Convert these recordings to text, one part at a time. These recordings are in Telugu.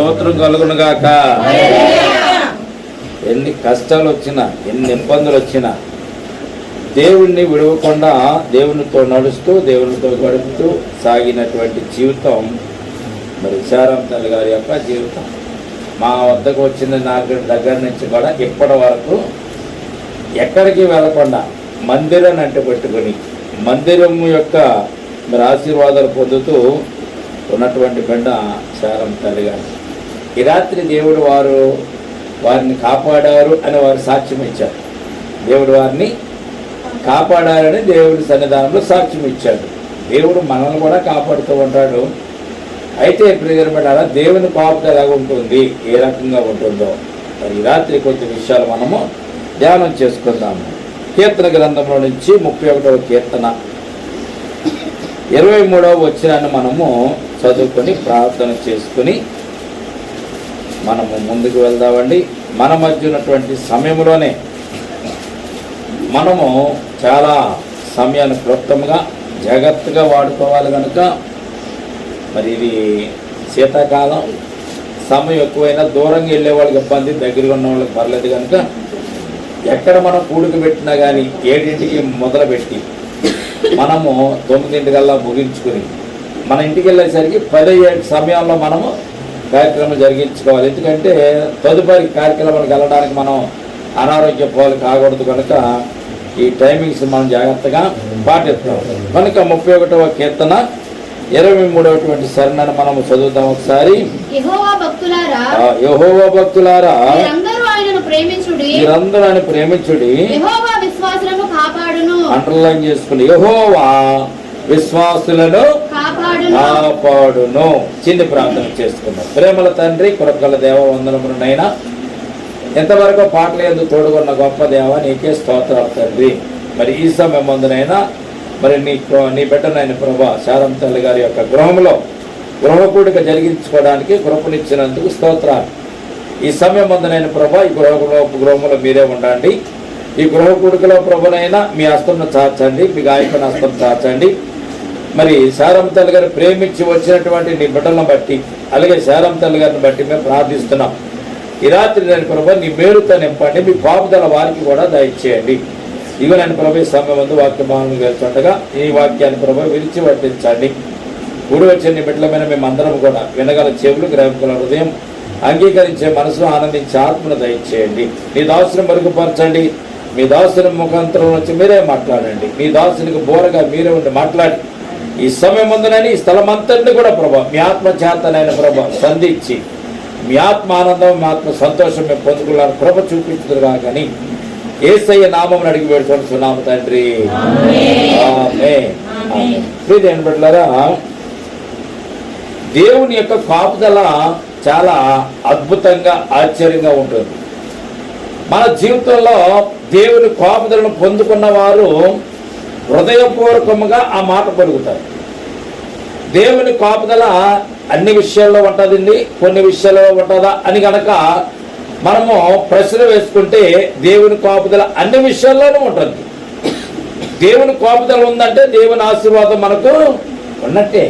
స్తోత్రం కలుగును గాక. ఎన్ని కష్టాలు వచ్చినా, ఎన్ని ఇబ్బందులు వచ్చినా దేవుణ్ణి విడవకుండా దేవునితో నడుస్తూ దేవునితో గడుపుతూ సాగినటువంటి జీవితం మరి శారమ్మ తల్లి గారి యొక్క జీవితం. మా వద్దకు వచ్చిన నాకు దగ్గర నుంచి కూడా ఇప్పటి వరకు ఎక్కడికి వెళ్ళకుండా మందిరాన్ని అంటు పెట్టుకొని మందిరం యొక్క మరి ఆశీర్వాదాలు పొందుతూ ఉన్నటువంటి బిడ్డ శారమ్మ తల్లి గారు. ఈ రాత్రి దేవుడు వారిని కాపాడారు అని వారు సాక్ష్యం ఇచ్చారు. దేవుడు వారిని కాపాడారని దేవుడి సన్నిధానంలో సాక్ష్యం ఇచ్చాడు. దేవుడు మనల్ని కూడా కాపాడుతూ ఉంటాడు. అయితే ప్రియమైన దేవుని కాపుదల ఎలా ఉంటుంది, ఏ రకంగా ఉంటుందో మరి ఈ రాత్రి కొద్ది విషయాలు మనము ధ్యానం చేసుకుందాము. కీర్తన గ్రంథంలో నుంచి 31వ కీర్తన 23వ వచనాన్ని మనము చదువుకొని ప్రార్థన చేసుకుని మనము ముందుకు వెళ్దామండి. మన మధ్య ఉన్నటువంటి సమయంలోనే మనము చాలా సమయాన్ని క్లుప్తంగా జాగ్రత్తగా వాడుకోవాలి కనుక మరి ఇది శీతాకాలం, సమయం ఎక్కువైనా దూరంగా వెళ్ళే వాళ్ళకి ఇబ్బంది, దగ్గరగా ఉన్న వాళ్ళకి పర్లేదు కనుక ఎక్కడ మనం కూడుకు పెట్టినా కానీ 7ంటికి మొదలుపెట్టి మనము 9ంటికల్లా ముగించుకుని మన ఇంటికి వెళ్ళేసరికి 10 సమయాల్లో మనము కార్యక్రమం జరిగించుకోవాలి. ఎందుకంటే తదుపరి కార్యక్రమాలకు వెళ్ళడానికి మనం అనారోగ్య పాలు కాకూడదు కనుక ఈ టైమింగ్స్ మనం జాగ్రత్తగా పాటిస్తాం. కనుక 31వ కీర్తన 23వ శరణాన్ని మనం చదువుతాం ఒకసారి. యెహోవా భక్తులారా మీరందరూ ఆయన ప్రేమించుడి. యెహోవా విశ్వాసులను కాపాడును. అండర్లైన్ చేసుకుని యెహోవా విశ్వాసులను కాపాడును. చిన్న ప్రార్థన చేసుకున్నాం. ప్రేమల తండ్రి, కృపగల దేవ, వందనములనైనా ఎంతవరకు పాటలు ఎందుకు తోడుకున్న గొప్ప దేవ నీకే స్తోత్రాలు తండ్రి. మరి ఈ సమయం ముందునైనా మరి నీ బిడ్డనైన ప్రభా శారమ్మ తల్లి గారి యొక్క గృహకూడిక జరిగించుకోవడానికి కృపనిచ్చినందుకు స్తోత్రాలు. ఈ సమయం ముందునైన ప్రభా ఈ గృహంలో మీరే ఉండండి. ఈ గృహకూడికలో ప్రభునైనా మీ హస్తంను చాచండి, మీ గాయకుని హస్తం చాచండి. మరి శారమ్మ తల్లి గారు ప్రేమించి వచ్చినటువంటి నీ బిడ్డలను బట్టి అలాగే శారమ్మ తల్లి గారిని బట్టి మేము ప్రార్థిస్తున్నాం. ఈ రాత్రి నేను ప్రభా నీ మేలుతో నింపండి, మీ కాపుదల వారికి కూడా దయచేయండి. ఇవి నేను ప్రభు సమయం ముందు వాక్య భావన వెళ్తుండగా ఈ వాక్యాన్ని ప్రభు విరిచి వర్తించండి. కూడి వచ్చిన నీ బిడ్డలమైన మేమందరం కూడా వినగల చెవులు, గ్రహించగల హృదయం, అంగీకరించే మనసు, ఆనందించే ఆత్మను దయచేయండి. నీ దాసుని మరుగుపరచండి. మీ దాసుని ముఖాంతరం నుంచి మీరే మాట్లాడండి. మీ దాసునికి బోరగా మీరే ఉండి మాట్లాడి ఈ సమయం ముందునని ఈ స్థలం అంతటిని కూడా ప్రభా మీ ఆత్మ చేతనైన ప్రభా సంధించి మీ ఆత్మ ఆనందం, మీ ఆత్మ సంతోషం మేము పొందుకున్నాను ప్రభ చూపించుదురుగా. కానీ యేసయ్య నామం అడిగి పెడుతున్నాము తండ్రి, ఆమేన్. ప్రియమైన బిడ్డలారా, దేవుని యొక్క కాపుదల చాలా అద్భుతంగా, ఆశ్చర్యంగా ఉంటుంది. మన జీవితంలో దేవుని కాపుదలను పొందుకున్న వారు హృదయపూర్వకంగా ఆ మాట పలుకుతారు. దేవుని కాపుదల అన్ని విషయాల్లో ఉంటుందండి, కొన్ని విషయాల్లో ఉంటుందా అని గనక మనము ప్రశ్న వేసుకుంటే దేవుని కాపుదల అన్ని విషయాల్లోనూ ఉంటుంది. దేవుని కాపుదల ఉందంటే దేవుని ఆశీర్వాదం మనకు ఉన్నట్టే.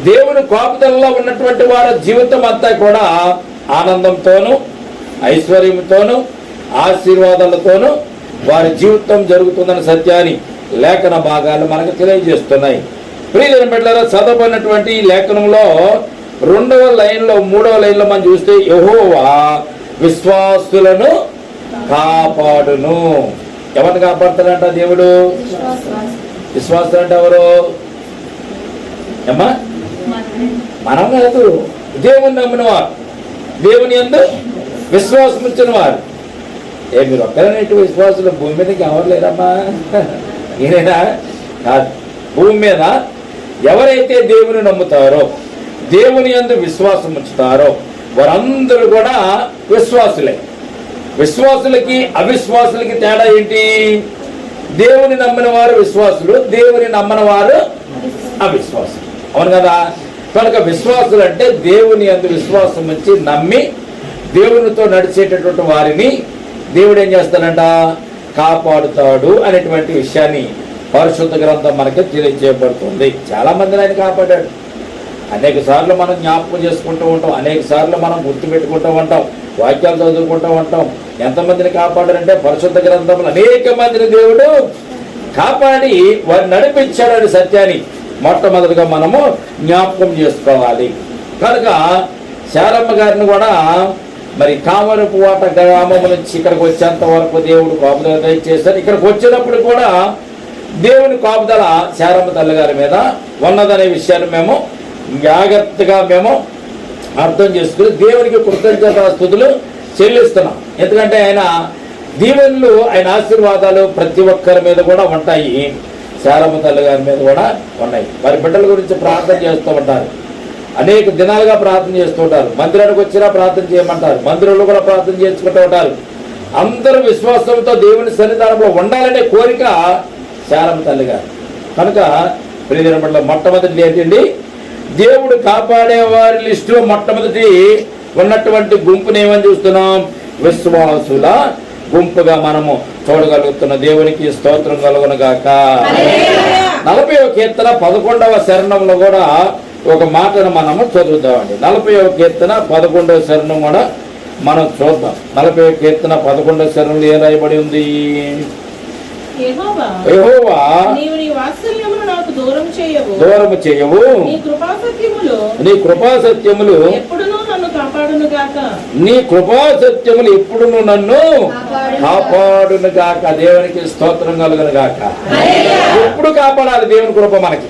దేవుని కాపుదలలో ఉన్నటువంటి వారి జీవితం అంతా కూడా ఆనందంతోనూ, ఐశ్వర్యంతోనూ, ఆశీర్వాదాలతోనూ వారి జీవితం జరుగుతుందన్న సత్యాన్ని లేఖన భాగాలు మనకు తెలియజేస్తున్నాయి. ప్రియమైన బిడ్డలారా, చదవబడినటువంటి ఈ లేఖనంలో 2వ లైన్లో 3వ లైన్లో మనం చూస్తే యెహోవా విశ్వాసులను కాపాడును. ఎవరిని కాపాడుతాడంట దేవుడు? విశ్వాసులు అంటే ఎవరు? ఏమ్మా? మనం కాదు, దేవుని నమ్మిన వారు, దేవుని యందు విశ్వాసం ఇచ్చిన వారు. మీరు ఒక్కరైనట్టు విశ్వాసులు భూమి మీదకి ఎవరు లేరమ్మా? ఈయనైనా కాదు. భూమి మీద ఎవరైతే దేవుని నమ్ముతారో, దేవుని యందు విశ్వాసం ఉంచుతారో వారందరూ కూడా విశ్వాసులే. విశ్వాసులకి అవిశ్వాసులకి తేడా ఏంటి? దేవుని నమ్మిన వారు విశ్వాసులు, దేవుని నమ్మని వారు అవిశ్వాసులు. అవును కదా? కనుక విశ్వాసులు అంటే దేవుని యందు విశ్వాసం ఉంచి నమ్మి దేవునితో నడిచేటటువంటి వారిని దేవుడు ఏం చేస్తాడంట? కాపాడుతాడు అనేటువంటి విషయాన్ని పరిశుద్ధ గ్రంథం మనకి తెలియజేయబడుతుంది. చాలా మందిని ఆయన కాపాడాడు. అనేక సార్లు మనం జ్ఞాపకం చేసుకుంటూ ఉంటాం, అనేక సార్లు మనం గుర్తుపెట్టుకుంటూ ఉంటాం, వాక్యాలు చదువుకుంటూ ఉంటాం. ఎంతమందిని కాపాడారంటే పరిశుద్ధ గ్రంథంలో అనేక మందిని దేవుడు కాపాడి వారిని నడిపించాడని సత్యాన్ని మొట్టమొదటిగా మనము జ్ఞాపకం చేసుకోవాలి. కనుక శారమ్మ గారిని కూడా మరి కామరపువాట గ్రామం నుంచి ఇక్కడికి వచ్చేంత వరకు దేవుడు కాపుదల దయచేశారు. ఇక్కడికి వచ్చినప్పుడు కూడా దేవుని కాపుదల శారమ్మ తల్లి గారి మీద ఉన్నదనే విషయాన్ని మేము జాగ్రత్తగా మేము అర్థం చేసుకుని దేవునికి కృతజ్ఞతాస్తుతులు చెల్లిస్తున్నాం. ఎందుకంటే ఆయన దీవెనలు, ఆయన ఆశీర్వాదాలు ప్రతి ఒక్కరి మీద కూడా ఉంటాయి. శారమ్మ తల్లి గారి మీద కూడా ఉన్నాయి. వారి బిడ్డల గురించి ప్రార్థన చేస్తూ ఉంటారు, అనేక దినాలుగా ప్రార్థన చేస్తూ ఉంటారు. మందిరానికి వచ్చినా ప్రార్థన చేయమంటారు, మందిరంలో కూడా ప్రార్థన చేసుకుంటూ ఉంటారు. అందరూ విశ్వాసంతో దేవుని సన్నిధానంలో ఉండాలనే కోరిక శారమ్మ తల్లి గారు. కనుక ప్రియమైన బిడ్డల మొట్టమొదటి ఏంటండి, దేవుడు కాపాడే వారి లిస్టులో మొట్టమొదటి ఉన్నటువంటి గుంపుని ఏమని చూస్తున్నాం? విశ్వాసుల గుంపుగా మనము చూడగలుగుతున్న దేవునికి స్తోత్రం కలుగునుగాక. 40వ కీర్తన 11వ శరణంలో కూడా ఒక మాటను మనము చదువుతామండి. 40వ కీర్తన 11వ శరణం కూడా మనం చూద్దాం. 40వ కీర్తన 11వ శరణంలో ఏం రాయబడి ఉంది? యెహోవా నీవు నీ వాత్సల్యమును నాకు దూరం చేయవు, నీ కృపా సత్యములు ఎప్పుడునూ నన్ను కాపాడును గాక. నీ కృపా సత్యములు ఎప్పుడును నన్ను కాపాడును గాక. దేవునికి స్తోత్రం కలుగును గాక. ఎప్పుడు కాపాడాలి దేవుని కృప మనకి?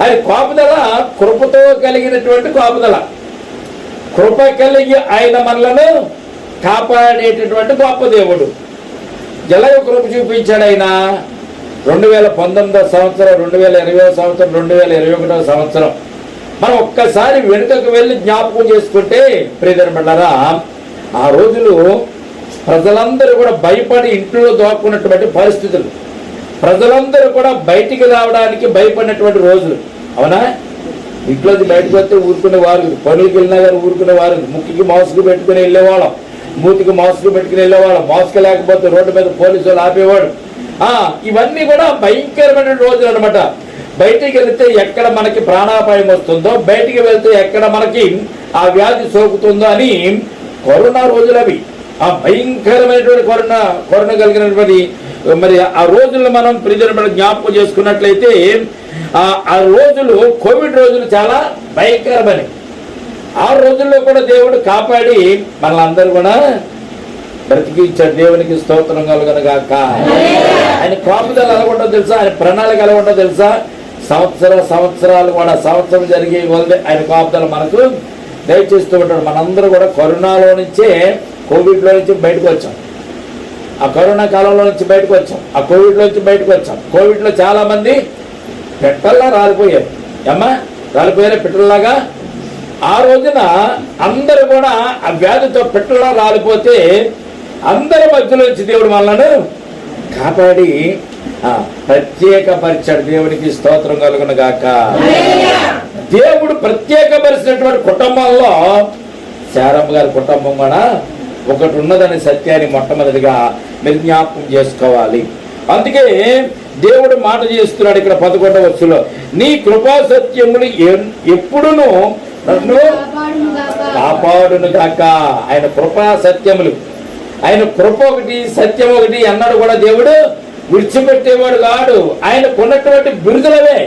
అది కాపుదల, కృపతో కలిగినటువంటి కాపుదల. కృప కలిగి ఆయన మనలను కాపాడేటటువంటి గొప్ప దేవుడు. ఎలాగ కృప చూపించాడు ఆయన? 2019 సంవత్సరం, 2020 సంవత్సరం, 2021 సంవత్సరం మనం ఒక్కసారి వెనుకకు వెళ్ళి జ్ఞాపకం చేసుకుంటే ప్రియమైన బిడ్డలారా, ఆ రోజులు ప్రజలందరూ కూడా భయపడి ఇంట్లో దోక్కున్నటువంటి పరిస్థితులు, ప్రజలందరూ కూడా బయటికి రావడానికి భయపడినటువంటి రోజులు. అవునా? ఇంట్లోకి బయటకు వస్తే ఊరుకునేవారు, పనులకు వెళ్ళినా కానీ ఊరుకునేవారు. ముక్కికి మాస్క్ పెట్టుకుని వెళ్ళేవాళ్ళం, మూతికి మాస్క్ పెట్టుకుని వెళ్ళేవాళ్ళం. మాస్క్ లేకపోతే రోడ్డు మీద పోలీసు వాళ్ళు ఆపేవాడు. ఇవన్నీ కూడా భయంకరమైన రోజులు అనమాట. బయటికి వెళితే ఎక్కడ మనకి ప్రాణాపాయం వస్తుందో, బయటికి వెళ్తే ఎక్కడ మనకి ఆ వ్యాధి సోకుతుందో అని కరోనా రోజులు అవి. ఆ భయంకరమైనటువంటి కరోనా కలిగినటువంటి మరి ఆ రోజుల్లో మనం ప్రియమైన జ్ఞాపకం చేసుకున్నట్లయితే ఆ రోజులు కోవిడ్ రోజులు చాలా భయంకరమని. ఆ రోజుల్లో కూడా దేవుడు కాపాడి మనల్ని కూడా బ్రతికించాడు. దేవునికి స్తోత్రం కలుగును గాక. ఆయన కాపుదల ఎలా ఉంటుందో తెలుసా? ఆయన ప్రణాళిక ఎలా ఉంటుందో తెలుసా? సంవత్సరాలు కూడా సంవత్సరం జరిగే వదిలే ఆయన కాపుదల మనకు దయచేస్తూ ఉంటాడు. మనందరూ కూడా కరోనాలో నుంచే, కోవిడ్లో నుంచి బయటకు వచ్చాం. ఆ కరోనా కాలంలో నుంచి బయటకు వచ్చాం, ఆ కోవిడ్లో నుంచి బయటకు వచ్చాం. కోవిడ్లో చాలా మంది పెట్టల్లా రాలిపోయారు. అమ్మా, రాలిపోయారా పిట్టల్లాగా? ఆ రోజున అందరూ కూడా ఆ వ్యాధితో పిట్టల్లా రాలిపోతే అందరి మధ్యలో నుంచి దేవుడు మనలను కాపాడి ప్రత్యేకపరిచాడు. దేవునికి స్తోత్రం కలుగును గాక. దేవుడు ప్రత్యేకపరిచినటువంటి కుటుంబంలో శారమ్మ గారి కుటుంబం కూడా ఒకటి ఉన్నదనే సత్యాన్ని మొట్టమొదటిగా మీరు జ్ఞాపకం చేసుకోవాలి. అందుకే దేవుడు మాట చేస్తున్నాడు ఇక్కడ 11వ వచనంలో, నీ కృపా సత్యములు ఎప్పుడును నన్ను కాపాడును గాక. ఆయన కృపా సత్యములు, ఆయన కృప ఒకటి, సత్యం ఒకటి అన్నాడు కూడా దేవుడు విడిచిపెట్టేవాడు కాడు. ఆయనకు ఉన్నటువంటి బిరుదులవే.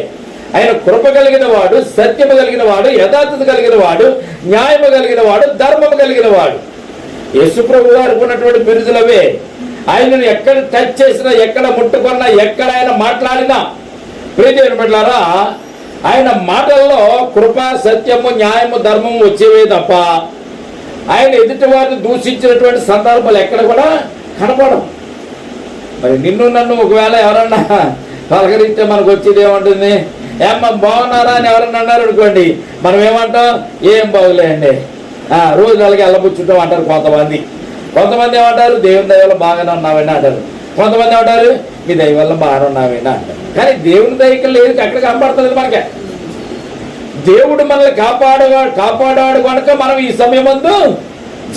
ఆయన కృప కలిగిన వాడు, సత్యము కలిగిన వాడు, యథార్థత కలిగిన వాడు, న్యాయము కలిగిన వాడు, ధర్మము కలిగిన వాడు. యేసుప్రభు గారికి ఉన్నటువంటి బిరుదులవే. ఆయనను ఎక్కడ టచ్ చేసినా, ఎక్కడ ముట్టుకున్నా, ఎక్కడ ఆయన మాట్లాడినా ప్రియమైన బిడ్డలారా, ఆయన మాటల్లో కృప, సత్యము, న్యాయము, ధర్మము వచ్చేవే తప్ప ఆయన ఎదుటి వారిని దూషించినటువంటి సందర్భాలు ఎక్కడ కూడా కనపడవు. మరి నిన్ను నన్ను ఒకవేళ ఎవరన్నా పలకరిస్తే మనకు వచ్చేది ఏమంటుంది? ఏమ్మా బాగున్నారా అని ఎవరన్నా అన్నారు అనుకోండి, మనం ఏమంటాం? ఏం బాగులేండి, రోజు అలాగే అల్లబుచ్చుంటాం అంటారు కొంతమంది. కొంతమంది ఏమంటారు? దేవుని దయ వల్ల బాగానే ఉన్నామని అంటారు. కొంతమంది ఏమంటారు? మీ దయ వల్ల బాగానే ఉన్నామని అంటారు. కానీ దేవుని దయకి లేదు, అక్కడ కనపడుతుంది మనకే. దేవుడు మనల్ని కాపాడాడు కనుక మనం ఈ సమయమందు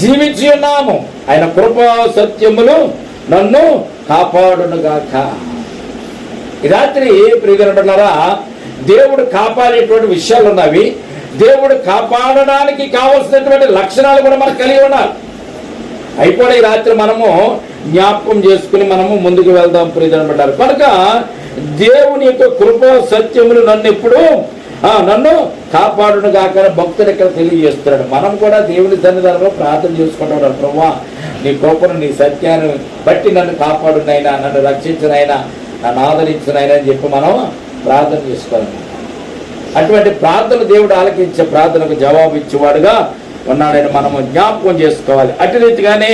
జీవించి ఉన్నాము. ఆయన కృపా సత్యములు నన్ను కాపాడును గాక. ఈ రాత్రి ప్రియమైన బిడ్డలారా, దేవుడు కాపాడేటువంటి విషయాలు ఉన్నవి, దేవుడు కాపాడడానికి కావలసినటువంటి లక్షణాలు కూడా మనకు కలిగి ఉండాలి. అయిపోయి ఈ రాత్రి మనము జ్ఞాపకం చేసుకుని మనము ముందుకు వెళ్దాం ప్రియమైన బిడ్డలు. కనుక దేవుని యొక్క కృప సత్యములు నన్ను కాపాడును గాక భక్తుడు ఇక్కడ తెలియజేస్తున్నాడు. మనం కూడా దేవుని సన్నిధానంలో ప్రార్థన చేసుకుంటాడు. ప్రభువా, నీ కృపను నీ సత్యాన్ని బట్టి నన్ను కాపాడునైనా, నన్ను రక్షించినైనా, నన్ను ఆదరించినైనా అని చెప్పి మనం ప్రార్థన చేసుకోవాలి. అటువంటి ప్రార్థన దేవుడు ఆలకించే ప్రార్థనకు జవాబు ఇచ్చేవాడుగా ఉన్నాడని మనము జ్ఞాపకం చేసుకోవాలి. అటు రీతిగానే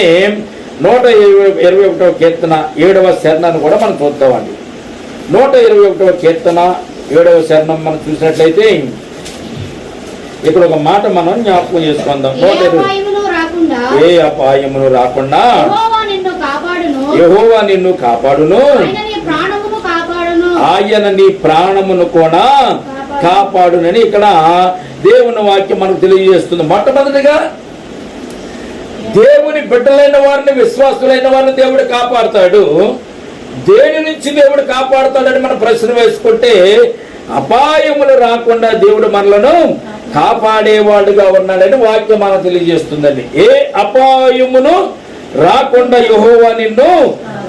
121వ కీర్తన 7వ శరణాన్ని కూడా మనం చూద్దామండి. 121వ కీర్తన 7వ శరణం మనం చూసినట్లయితే ఇక్కడ ఒక మాట మనం జ్ఞాపకం చేసుకుందాం. ఏ అపాయమును రాకుండా యెహోవా నిన్ను కాపాడును, ఆయన నీ ప్రాణమును కూడా కాపాడునని ఇక్కడ దేవుని వాక్యం మనకు తెలియజేస్తుంది. మొట్టమొదటిగా దేవుని బిడ్డలైన వారిని, విశ్వాసులైన వారిని దేవుడు కాపాడుతాడు. దేని నుంచి దేవుడు కాపాడుతాడని మనం ప్రశ్న వేసుకుంటే, అపాయములు రాకుండా దేవుడు మనలను కాపాడేవాడుగా ఉన్నాడని వాక్యం మనకు తెలియజేస్తుందండి. ఏ అపాయమును రాకుండా యెహోవా నిన్ను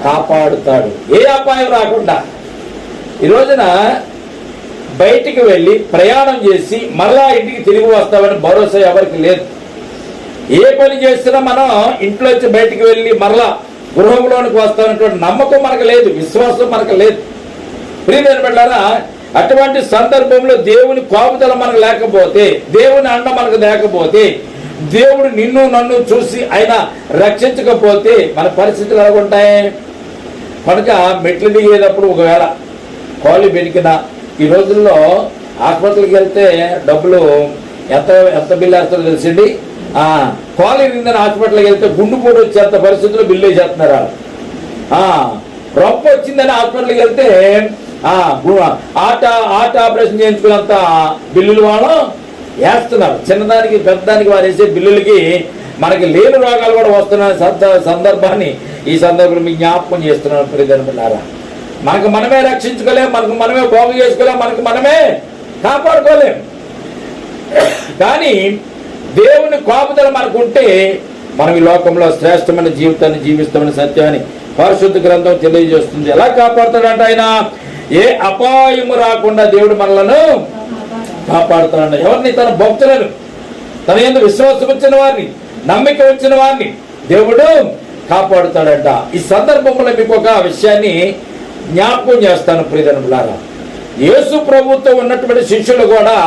కాపాడుతాడు. ఏ అపాయం రాకుండా. ఈ రోజున బయటికి వెళ్ళి ప్రయాణం చేసి మరలా ఇంటికి తిరిగి వస్తామని భరోసా ఎవరికి లేదు. ఏ పని చేసినా మనం ఇంట్లోంచి బయటికి వెళ్ళి మరలా గృహంలోనికి వస్తామనేటువంటి నమ్మకం మనకు లేదు, విశ్వాసం మనకు లేదు. ప్రియమైన బిడ్డలారా, అటువంటి సందర్భంలో దేవుని కాపుదల మనకు లేకపోతే, దేవుని అండ మనకు లేకపోతే, దేవుడు నిన్ను నన్ను చూసి ఆయన రక్షించకపోతే మన పరిస్థితులు ఎలా ఉంటాయి? కనుక మెట్లు దిగేటప్పుడు ఒకవేళ కాలు బెనికినా, ఈ రోజుల్లో ఆసుపత్రికి వెళ్తే డబ్బులు ఎంత బిల్లు వేస్తారో తెలిసింది. కాలు ఇరిగిందని హాస్పిటల్కి వెళ్తే గుండుపోటు వచ్చేంత పరిస్థితుల్లో బిల్లు వేసేస్తున్నారు. రొప్ప వచ్చిందని హాస్పిటల్కి వెళ్తే హార్ట్ ఆపరేషన్ చేయించుకున్నంత బిల్లులు వాళ్ళు వేస్తున్నారు. చిన్నదానికి పెద్దదానికి వారు వేసే బిల్లులకి మనకి లేని రోగాలు కూడా వస్తున్న సందర్భాన్ని ఈ సందర్భంలో మీకు జ్ఞాపకం చేస్తున్నాను. ప్రియజనులారా, మనకు మనమే రక్షించుకోలేం, మనకు మనమే బాగు చేసుకోలేం, మనకు మనమే కాపాడుకోలేం. కానీ దేవుని కాపుదల మనకు ఉంటే మనం ఈ లోకంలో శ్రేష్టమైన జీవితాన్ని జీవిస్తామని సత్యాన్ని పరిశుద్ధ గ్రంథం తెలియజేస్తుంది. ఎలా కాపాడుతాడంట ఆయన? ఏ అపాయము రాకుండా దేవుడు మనలను కాపాడుతాడంట. ఎవరిని? తన భక్తులను, తన యందు విశ్వాసం వచ్చిన వారిని, నమ్మిక వచ్చిన వారిని దేవుడు కాపాడుతాడంట. ఈ సందర్భంలో మీకు ఒక విషయాన్ని జ్ఞాపకం చేస్తాను ప్రియజనులారా. యేసు ప్రభువుతో ఉన్నటువంటి శిష్యులు కూడా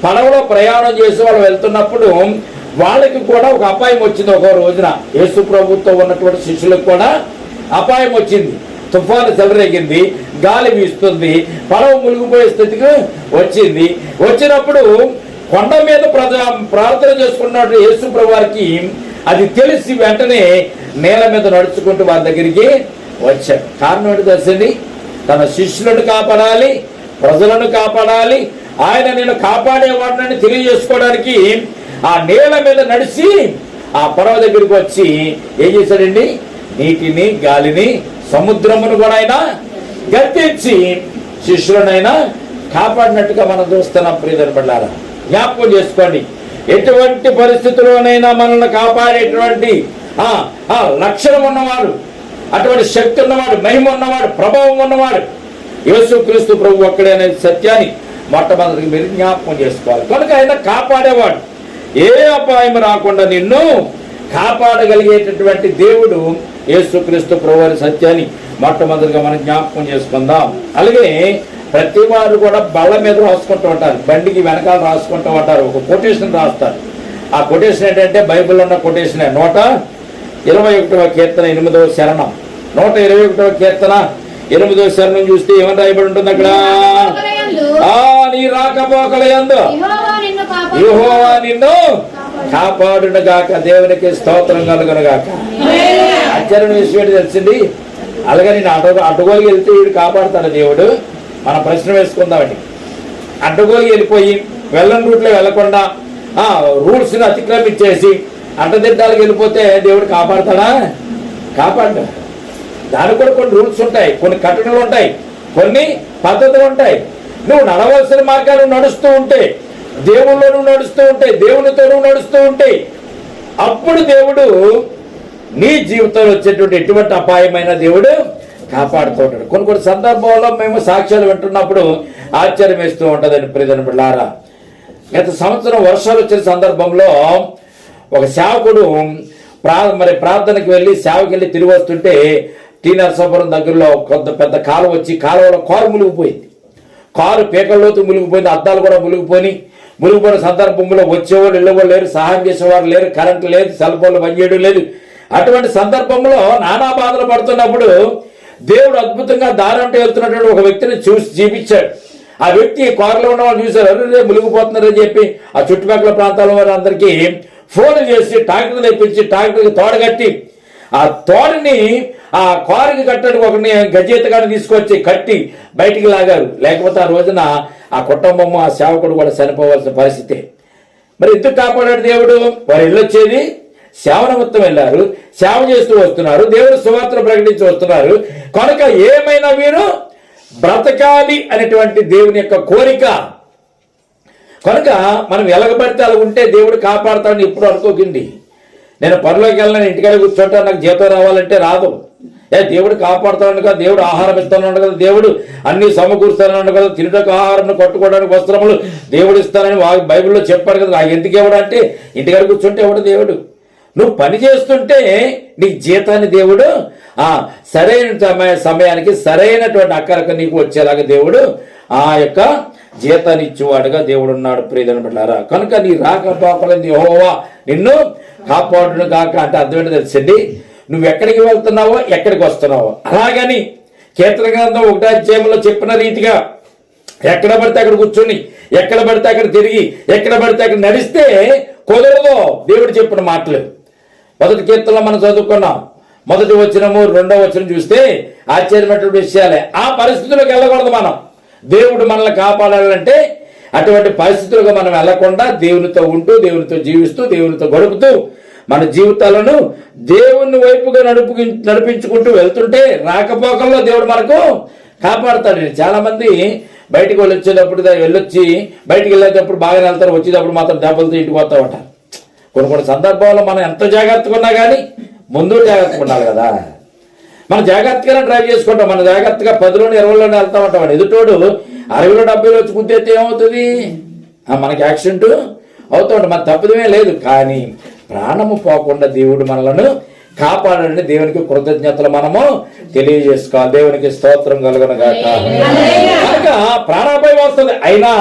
పడవలో ప్రయాణం చేసి వాళ్ళు వెళ్తున్నప్పుడు వాళ్ళకి కూడా ఒక అపాయం వచ్చింది. ఒక రోజున యేసు ప్రభువుతో ఉన్నటువంటి శిష్యులకు కూడా అపాయం వచ్చింది. తుఫాను చెలరేగింది, గాలి వీస్తుంది, పడవ మునిగిపోయే స్థితికి వచ్చింది. వచ్చినప్పుడు కొండ మీద ప్రార్థన చేసుకున్నట్టు యేసు ప్రభు వారికి అది తెలిసి వెంటనే నేల మీద నడుచుకుంటూ వారి దగ్గరికి వచ్చాడు. కారణం ఏంటి తెలిసింది? తన శిష్యులను కాపాడాలి, ప్రజలను కాపాడాలి, ఆయన నేను కాపాడేవాడిని తెలియజేసుకోవడానికి ఆ నేల మీద నడిచి ఆ పడవ దగ్గరికి వచ్చి ఏం చేశాడండి? నీటిని, గాలిని, సముద్రమును కూడా ఆయన గద్దించి శిష్యులనైనా కాపాడినట్టుగా మనం చూస్తున్నాం. ప్రియమైన బిడ్డలారా, జ్ఞాపకం చేసుకోండి. ఎటువంటి పరిస్థితుల్లోనైనా మనల్ని కాపాడేటువంటి లక్షణం ఉన్నవాడు, అటువంటి శక్తి ఉన్నవాడు, మహిమ ఉన్నవాడు, ప్రభావం ఉన్నవాడు యేసుక్రీస్తు ప్రభు ఒక్కడే అనే సత్యాన్ని మొట్టమొదటిగా మీరు జ్ఞాపకం చేసుకోవాలి. కనుక ఆయన కాపాడేవాడు. ఏ అపాయం రాకుండా నిన్ను కాపాడగలిగేటటువంటి దేవుడు యేసుక్రీస్తు ప్రభు అనే సత్యాన్ని మొట్టమొదటిగా మనం జ్ఞాపకం చేసుకుందాం. అలాగే ప్రతి వారు కూడా బళ్ళ మీద రాసుకుంటూ ఉంటారు, బండికి వెనకాల రాసుకుంటూ ఉంటారు, ఒక కొటేషన్ రాస్తారు. ఆ కొటేషన్ ఏంటంటే బైబిల్లో ఉన్న కొటేషన్ 121వ కీర్తన 8వ శరణం. 121వ కీర్తన 8వ శరణం చూస్తే ఏమని రాయబడి ఉంటుంది అక్కడ? నీ రాకపోకల యందు యెహోవా నిన్ను కాపాడును గాక. దేవునికి స్తోత్రం కలుగును గాక. ఆశ్చర్యమైన విషయం ఏంటి తెలిసింది? అలాగే నేను అడ్డగోలికి వెళ్తే వీడు కాపాడుతాడు దేవుడు. మనం ప్రశ్న వేసుకుందామండి. అడ్డగోలికి వెళ్ళిపోయి వెళ్ళని రూట్లో వెళ్లకుండా రూల్స్ని అతిక్రమించేసి అడ్డదిడ్డాలకు వెళ్ళిపోతే దేవుడు కాపాడుతాడా? కాపాడు. దానికి కూడా కొన్ని రూల్స్ ఉంటాయి, కొన్ని కట్టడలు ఉంటాయి, కొన్ని పద్ధతులు ఉంటాయి. నువ్వు నడవలసిన మార్గాలు నడుస్తూ ఉంటే దేవుళ్ళను నడుస్తూ ఉంటాయి, దేవునితోనూ నడుస్తూ ఉంటాయి. అప్పుడు దేవుడు నీ జీవితంలో వచ్చేటువంటి ఎటువంటి అపాయమైన దేవుడు కాపాడుతూ ఉంటాడు. కొన్ని కొన్ని సందర్భాల్లో మేము సాక్ష్యాలు వింటున్నప్పుడు ఆశ్చర్యం వేస్తూ ఉంటుందండి ప్రియమైన బిడ్డలారా. గత సంవత్సరం వర్షాలు వచ్చిన సందర్భంలో ఒక సేవకుడు ప్రార్థనకి వెళ్ళి సేవకి వెళ్ళి తిరిగి వస్తుంటే టీ నరసాపురం దగ్గరలో కొంత పెద్ద కాలువ వచ్చి కాలువలో కారు మునిగిపోయింది. కారు పీకల్లోతు మునిగిపోయింది, అద్దాలు కూడా మునిగిపోయిన సందర్భంలో వచ్చేవాళ్ళు వెళ్ళేవాళ్ళు లేరు, సహాయం చేసేవారు లేరు, కరెంట్ లేదు, సెల్ ఫోన్లు పనిచేయడం లేదు. అటువంటి సందర్భంలో నానా బాధలు పడుతున్నప్పుడు దేవుడు అద్భుతంగా దారంటూ వెళ్తున్నటువంటి ఒక వ్యక్తిని చూపించాడు. ఆ వ్యక్తి కారులో ఉన్న వాళ్ళు చూశారు, అరే మునిగిపోతున్నారని చెప్పి ఆ చుట్టుపక్కల ప్రాంతాల వారందరికీ ఫోన్ చేసి ట్రాక్టర్ తెప్పించి ట్రాక్టర్కి తోడగట్టి ఆ తోడని ఆ కారుకి కట్టడానికి ఒకరిని గజేతగాని తీసుకొచ్చి కట్టి బయటికి లాగారు. లేకపోతే ఆ రోజున ఆ కుటుంబము ఆ సేవకుడు కూడా చనిపోవాల్సిన పరిస్థితి. మరి ఎందుకు కాపాడాడు దేవుడు? వారు వెళ్ళొచ్చేది సేవ నిమిత్తం వెళ్ళారు, సేవ చేస్తూ వస్తున్నారు, దేవుడు సువార్తను ప్రకటించి వస్తున్నారు. కనుక ఏమైనా వీరు బ్రతకాలి అనేటువంటి దేవుని యొక్క కోరిక. కనుక మనం ఎలగబడితే అలా ఉంటే దేవుడు కాపాడుతాడని ఎప్పుడు అనుకోకండి. నేను పనిలోకి వెళ్ళిన ఇంటికాడ కూర్చోటా నాకు జీతం రావాలంటే రాదు. దేవుడు కాపాడుతాడు కదా, దేవుడు ఆహారం ఇస్తానన్నాడు కదా, దేవుడు అన్ని సమకూరుస్తానన్నాడు కదా, తినడానికి ఆహారం, కట్టుకోవడానికి వస్త్రములు దేవుడు ఇస్తానని బైబిల్లో చెప్పారు కదా. నాకు ఎందుకు ఎవడు అంటే ఇంటికాడ కూర్చుంటే ఎవడు దేవుడు. నువ్వు పని చేస్తుంటే నీకు జీతాన్ని దేవుడు సరైన సమయానికి సరైనటువంటి అక్కరకు నీకు వచ్చేలాగా దేవుడు ఆ యొక్క జీతాన్ని ఇచ్చేవాడుగా దేవుడు ఉన్నాడు ప్రియమైన బిడ్డలారా. కనుక నీ రాకపోకలేదు యెహోవా నిన్ను కాపాడును కాక అంటే అర్థమేంటో తెలుసండి. నువ్వు ఎక్కడికి వెళ్తున్నావో ఎక్కడికి వస్తున్నావో. అలాగని కీర్తన గ్రంథం 1వ అధ్యాయంలో చెప్పిన రీతిగా ఎక్కడ పడితే అక్కడ కూర్చొని, ఎక్కడ పడితే అక్కడ తిరిగి, ఎక్కడ పడితే అక్కడ నడిస్తే కుదరదు. దేవుడు చెప్పిన మాటలు మొదటి కీర్తనలో మనం చదువుకున్నాం. మొదటి వచనము 2వ వచనం చూస్తే ఆశ్చర్యమైనటువంటి విషయాలే. ఆ పరిస్థితుల్లోకి వెళ్ళకూడదు. మనం దేవుడు మనల్ని కాపాడాలంటే అటువంటి పరిస్థితులకు మనం వెళ్లకుండా దేవునితో ఉంటూ, దేవునితో జీవిస్తూ, దేవునితో గడుపుతూ మన జీవితాలను దేవుని వైపుగా నడిపించుకుంటూ వెళ్తుంటే రాకపోకల్లో దేవుడు మనకు కాపాడుతాడు. చాలా మంది బయటికి వెళ్ళొచ్చేటప్పుడు వెళ్ళొచ్చి బయటికి వెళ్ళేటప్పుడు బాగానే వెళ్తారు, వచ్చేటప్పుడు మాత్రం దెబ్బలతో ఇంటికి పోతా ఉంటారు. కొన్ని సందర్భాల్లో మనం ఎంత జాగ్రత్తగా ఉన్నా కానీ ముందు జాగ్రత్తగా ఉండాలి కదా. మనం జాగ్రత్తగానే డ్రైవ్ చేసుకుంటాం, మనం జాగ్రత్తగా 10లోనే 20లోనే వెళ్తా ఉంటాం. ఎదుటోడు 60లో 70లో వచ్చి గుద్దేస్తే ఏమవుతుంది? మనకి యాక్సిడెంట్ అవుతూ ఉంటుంది. మన తప్పదమే లేదు. కానీ ప్రాణము పోకుండా దేవుడు మనలను కాపాడండి. దేవునికి కృతజ్ఞతలు మనము తెలియజేసుకోవాలి. దేవునికి స్తోత్రం కలుగును గాక. కనుక ప్రాణాపాయం వస్తుంది, అయినా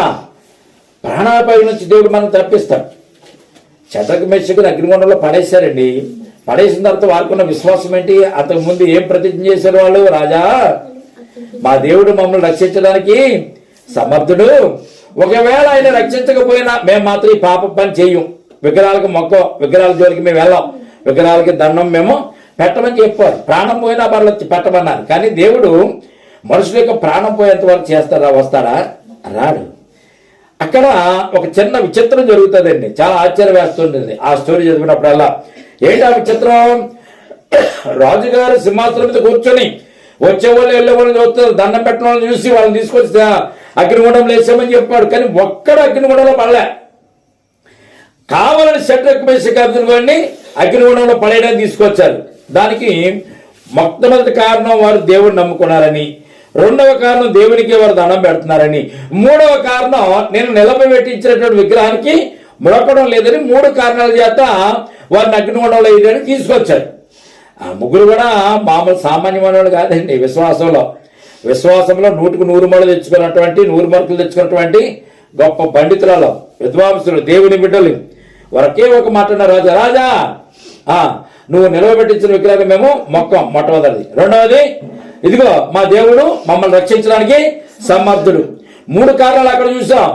ప్రాణాపాయం నుంచి దేవుడు మనం తప్పిస్తాడు. శద్రకు మెషకుని అగ్నిగుండంలో పడేశారండి. పడేసిన తర్వాత వారికున్న విశ్వాసం ఏంటి? అంతకుముందు ఏం ప్రతిజ్ఞ చేశారు వాళ్ళు? రాజా, మా దేవుడు మమ్మల్ని రక్షించడానికి సమర్థుడు. ఒకవేళ ఆయన రక్షించకపోయినా మేము మాత్రం ఈ పాప పని చెయ్యం, విగ్రహాలకు మొక్కం, విగ్రహాల జోలికి మేము వెళ్ళాం, విగ్రహాలకి దండం మేము పెట్టమని చెప్పారు. ప్రాణం పోయినా పర్లేదు పెట్టమన్నారు. కానీ దేవుడు మనుషుల యొక్క ప్రాణం పోయేంత వరకు చేస్తారా? వస్తాడా? రాడు. అక్కడ ఒక చిన్న విచిత్రం జరుగుతుందండి, చాలా ఆశ్చర్యం వేస్తుంటుంది ఆ స్టోరీ చదివినప్పుడల్లా. ఏంటి ఆ విచిత్రం? రాజుగారు సింహాసనం మీద కూర్చొని వచ్చేవాళ్ళు వెళ్ళేవాళ్ళు చూస్తారు, దండం పెట్టిన వాళ్ళని చూసి వాళ్ళని తీసుకొచ్చి అగ్నిగుండంలో వేసామని చెప్పాడు. కానీ ఒక్కడు అగ్నిగుండంలో పడలే. కావాలని శద్రకు మెషకు అబ్దెనగోని అగ్నిగుండంలో పడేయడానికి తీసుకొచ్చారు. దానికి మొట్టమొదటి కారణం వారు దేవుడిని నమ్ముకున్నారని, రెండవ కారణం దేవునికి వారు దండం పెడుతున్నారని, మూడవ కారణం నేను నిలబెట్టించినటువంటి విగ్రహానికి మొక్కడం లేదని, 3 కారణాల చేత వారిని అగ్నిగుండంలో వేయడానికి తీసుకొచ్చారు. ఆ ముగ్గురు కూడా మామూలు సామాన్యమైన వాళ్ళు కాదండి. విశ్వాసంలో 100కు 100 మార్కులు తెచ్చుకున్నటువంటి 100 మార్కులు తెచ్చుకున్నటువంటి గొప్ప పండితులలో విద్వాంసులు, దేవుని బిడ్డలు. వారికే ఒక మాట అన్నారు, రాజా రాజా నువ్వు నిలవబెట్టించిన విగ్రహం మేము మొక్కం. మొట్టమొదటిది. రెండవది, ఇదిగో మా దేవుడు మమ్మల్ని రక్షించడానికి సమర్థుడు. 3 కారణాలు అక్కడ చూసాం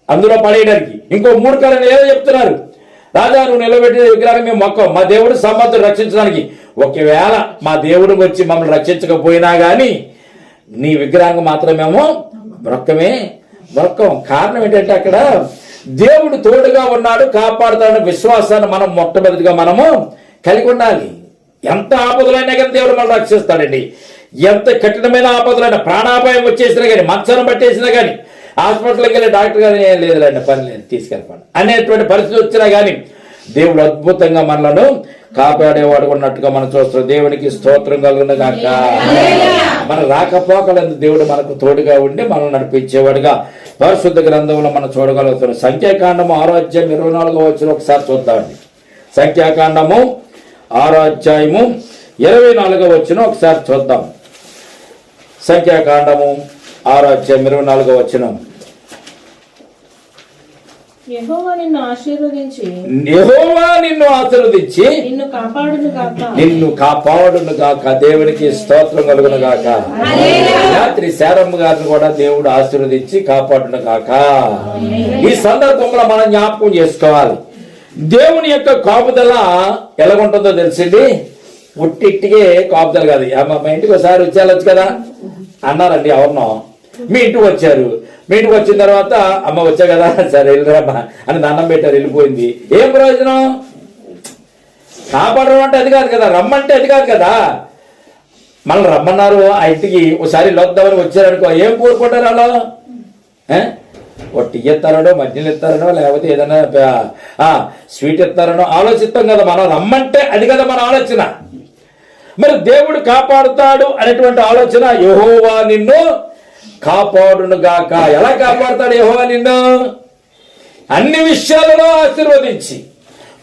అందులో పడేయడానికి. ఇంకో 3 కారణాలు ఏదో చెప్తున్నారు. రాజా, నువ్వు నిలబెట్టిన విగ్రహం మేము మొక్కం, మా దేవుడు సమర్థుడు రక్షించడానికి. ఒకవేళ మా దేవుడు వచ్చి మమ్మల్ని రక్షించకపోయినా కానీ నీ విగ్రహానికి మాత్రం మేము మొక్కం. కారణం ఏంటంటే అక్కడ దేవుడు తోడుగా ఉన్నాడు, కాపాడుతాడని విశ్వాసాన్ని మనం మొట్టమొదటిగా మనము కలిగి ఉండాలి. ఎంత ఆపదలైనా కానీ దేవుడు మనం రక్షిస్తాడండి. ఎంత కఠినమైన ఆపదలైనా, ప్రాణాపాయం వచ్చేసినా కానీ, మంచాన్ని పట్టేసినా కానీ, హాస్పిటల్కి వెళ్ళి డాక్టర్ గారు ఏం లేదులేండి పని లేదు తీసుకెళ్ళిపోండి అనేటువంటి పరిస్థితి వచ్చినా కానీ దేవుడు అద్భుతంగా మనలను కాపాడేవాడు ఉన్నట్టుగా మనం చూస్తున్నాం. దేవునికి స్తోత్రం కలుగును గాక. మన రాకపోకలందు దేవుడు మనకు తోడుగా ఉండి మనల్ని నడిపించేవాడుగా పరిశుద్ధ గ్రంథంలో మనం చూడగలుగుతున్నాం. సంఖ్యాకాండము 6వ అధ్యాయం 24వ వచనం ఒకసారి చూద్దామండి. సంఖ్యాకాండము 6వ అధ్యాయము 24వ వచనం ఒకసారి చూద్దాం. సంఖ్యాకాండము 6వ అధ్యాయం 24వ వచనం. యెహోవా నిన్ను ఆశీర్వదించి యెహోవా నిన్ను ఆశీర్వదించి నిన్ను కాపాడును గాక. నిన్ను కాపాడును గాక. దేవునికి స్తోత్రం కలుగును గాక. రాత్రి శారమ్మ గారిని కూడా దేవుడు ఆశీర్వదించి కాపాడును గాక. ఈ సందర్భంలో మనం జ్ఞాపకం చేసుకోవాలి. దేవుని యొక్క కాపుదల ఎలాగుంటుందో తెలిసింది. పుట్టిట్టిగే కాపుదల కాదు. మా ఇంటికి ఒకసారి వచ్చేళ్ళొచ్చు కదా అన్నారండి ఎవరినో. మీ ఇంటికి వచ్చారు. మీ ఇంటికి వచ్చిన తర్వాత అమ్మ వచ్చా కదా సరే వెళ్ళిరామ్మా అని దండం పెట్టారు, వెళ్ళిపోయింది. ఏం ప్రయోజనం? కాపాడడం అంటే అది కాదు కదా, రమ్మంటే అది కాదు కదా. మళ్ళీ రమ్మన్నారు ఆ ఇంటికి ఒకసారి లొద్దామని వచ్చారనుకో, ఏం కోరుకుంటారు అలా? ఒక టీ ఇస్తారనో, మధ్యలో ఇస్తారనో, లేకపోతే ఏదైనా స్వీట్ ఇస్తారనో ఆలోచిస్తాం కదా మనం. రమ్మంటే అది కదా మన ఆలోచన. మరి దేవుడు కాపాడుతాడు అనేటువంటి ఆలోచన. యెహోవా నిన్ను కాపాడును గాక. ఎలా కాపాడుతాడు యెహోవా నిన్ను? అన్ని విషయాలలో ఆశీర్వదించి,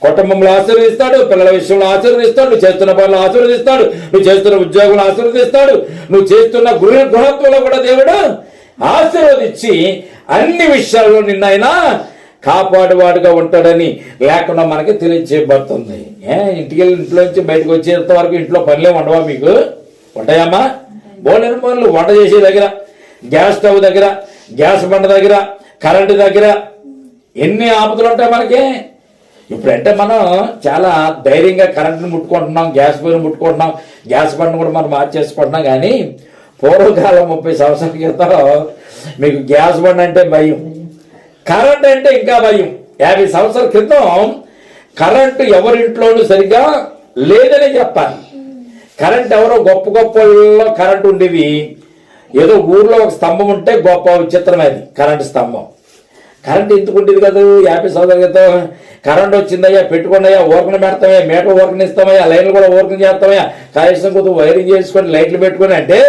కుటుంబంలో ఆశీర్వదిస్తాడు, పిల్లల విషయంలో ఆశీర్వదిస్తాడు, నువ్వు చేస్తున్న పనులు ఆశీర్వదిస్తాడు, నువ్వు చేస్తున్న ఉద్యోగులు ఆశీర్వదిస్తాడు, నువ్వు చేస్తున్న గృహత్వంలో కూడా దేవుడు ఆశీర్వదించి అన్ని విషయాల్లో నిన్నైనా కాపాడువాడుగా ఉంటాడని లేకుండా మనకి తెలియజేయబడుతుంది. ఇంటికి వెళ్ళి ఇంట్లోంచి బయటకు వచ్చేంత వరకు ఇంట్లో పనులే ఉండవా మీకు? ఉంటాయమ్మా? బోలెని పనులు. వంట చేసే దగ్గర, గ్యాస్ స్టవ్ దగ్గర, గ్యాస్ బండ దగ్గర, కరెంటు దగ్గర ఎన్ని ఆపదలు ఉంటాయి మనకి. ఇప్పుడంటే మనం చాలా ధైర్యంగా కరెంటుని ముట్టుకుంటున్నాం, గ్యాస్ పొయ్యిని ముట్టుకుంటున్నాం, గ్యాస్ బండను కూడా మనం మార్చేసుకుంటున్నాం. కానీ పూర్వకాలం 30 సంవత్సరాల క్రితం మీకు గ్యాస్ బండ అంటే భయం, కరెంట్ అంటే ఇంకా భయం. 50 సంవత్సరాల క్రితం కరెంటు ఎవరింట్లోనూ సరిగ్గా లేదనే చెప్పాలి. కరెంట్ ఎవరో గొప్ప గొప్ప కరెంటు ఉండేవి. ఏదో ఊర్లో ఒక స్తంభం ఉంటే గొప్ప విచిత్రమైనది కరెంటు స్తంభం. కరెంట్ ఎందుకు ఉండేది కదా 50 సంవత్సరాల క్రితం. కరెంట్ వచ్చిందయ్యా, పెట్టుకున్నాయా, ఊరకన పెడతామయ్యా, మీటర్ ఊరకన ఇస్తామయ్యా, లైన్లు కూడా ఊరకన చేస్తామయ్యా, కనీసం కొద్దిగా వైరింగ్ చేసుకొని లైట్లు పెట్టుకుని అంటే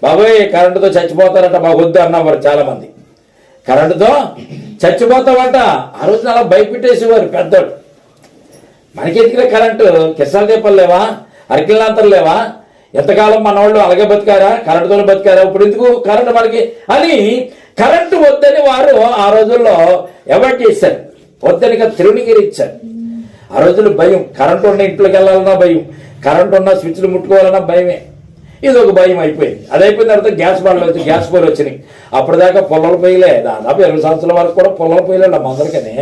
బాబాయ్ కరెంటుతో చచ్చిపోతారంట, మాకు వద్దు అన్నవారు చాలా మంది. కరెంటుతో చచ్చిపోతామంట. ఆ రోజున అలా భయపెట్టేసేవారు పెద్దోడు. మనకెందుకులే కరెంటు, కిసాల దీపాలు లేవా, అరకిల్లాంతలు లేవా, ఎంతకాలం మన వాళ్ళు అలాగే బతికారా, కరెంటుతోనే బతికారా, ఇప్పుడు ఎందుకు కరెంటు మనకి అని కరెంటు వద్దని వారు ఆ రోజుల్లో అవాయిడ్ చేశారు. వద్దని తృణీకరించారు. ఆ రోజుల్లో భయం. కరెంటు ఉన్న ఇంట్లోకి వెళ్ళాలన్నా భయం, కరెంటు ఉన్న స్విచ్లు ముట్టుకోవాలన్నా భయమే. ఇది ఒక భయం అయిపోయింది. అది అయిపోయిన తర్వాత గ్యాస్ బండ్లు వచ్చి గ్యాస్ పొయ్యిలు వచ్చినాయి. అప్పటిదాకా పొలాల పొయ్యిలే, దాదాపు 20 సంవత్సరాల వరకు కూడా పొలాల పొయ్యిలే అందరికనే.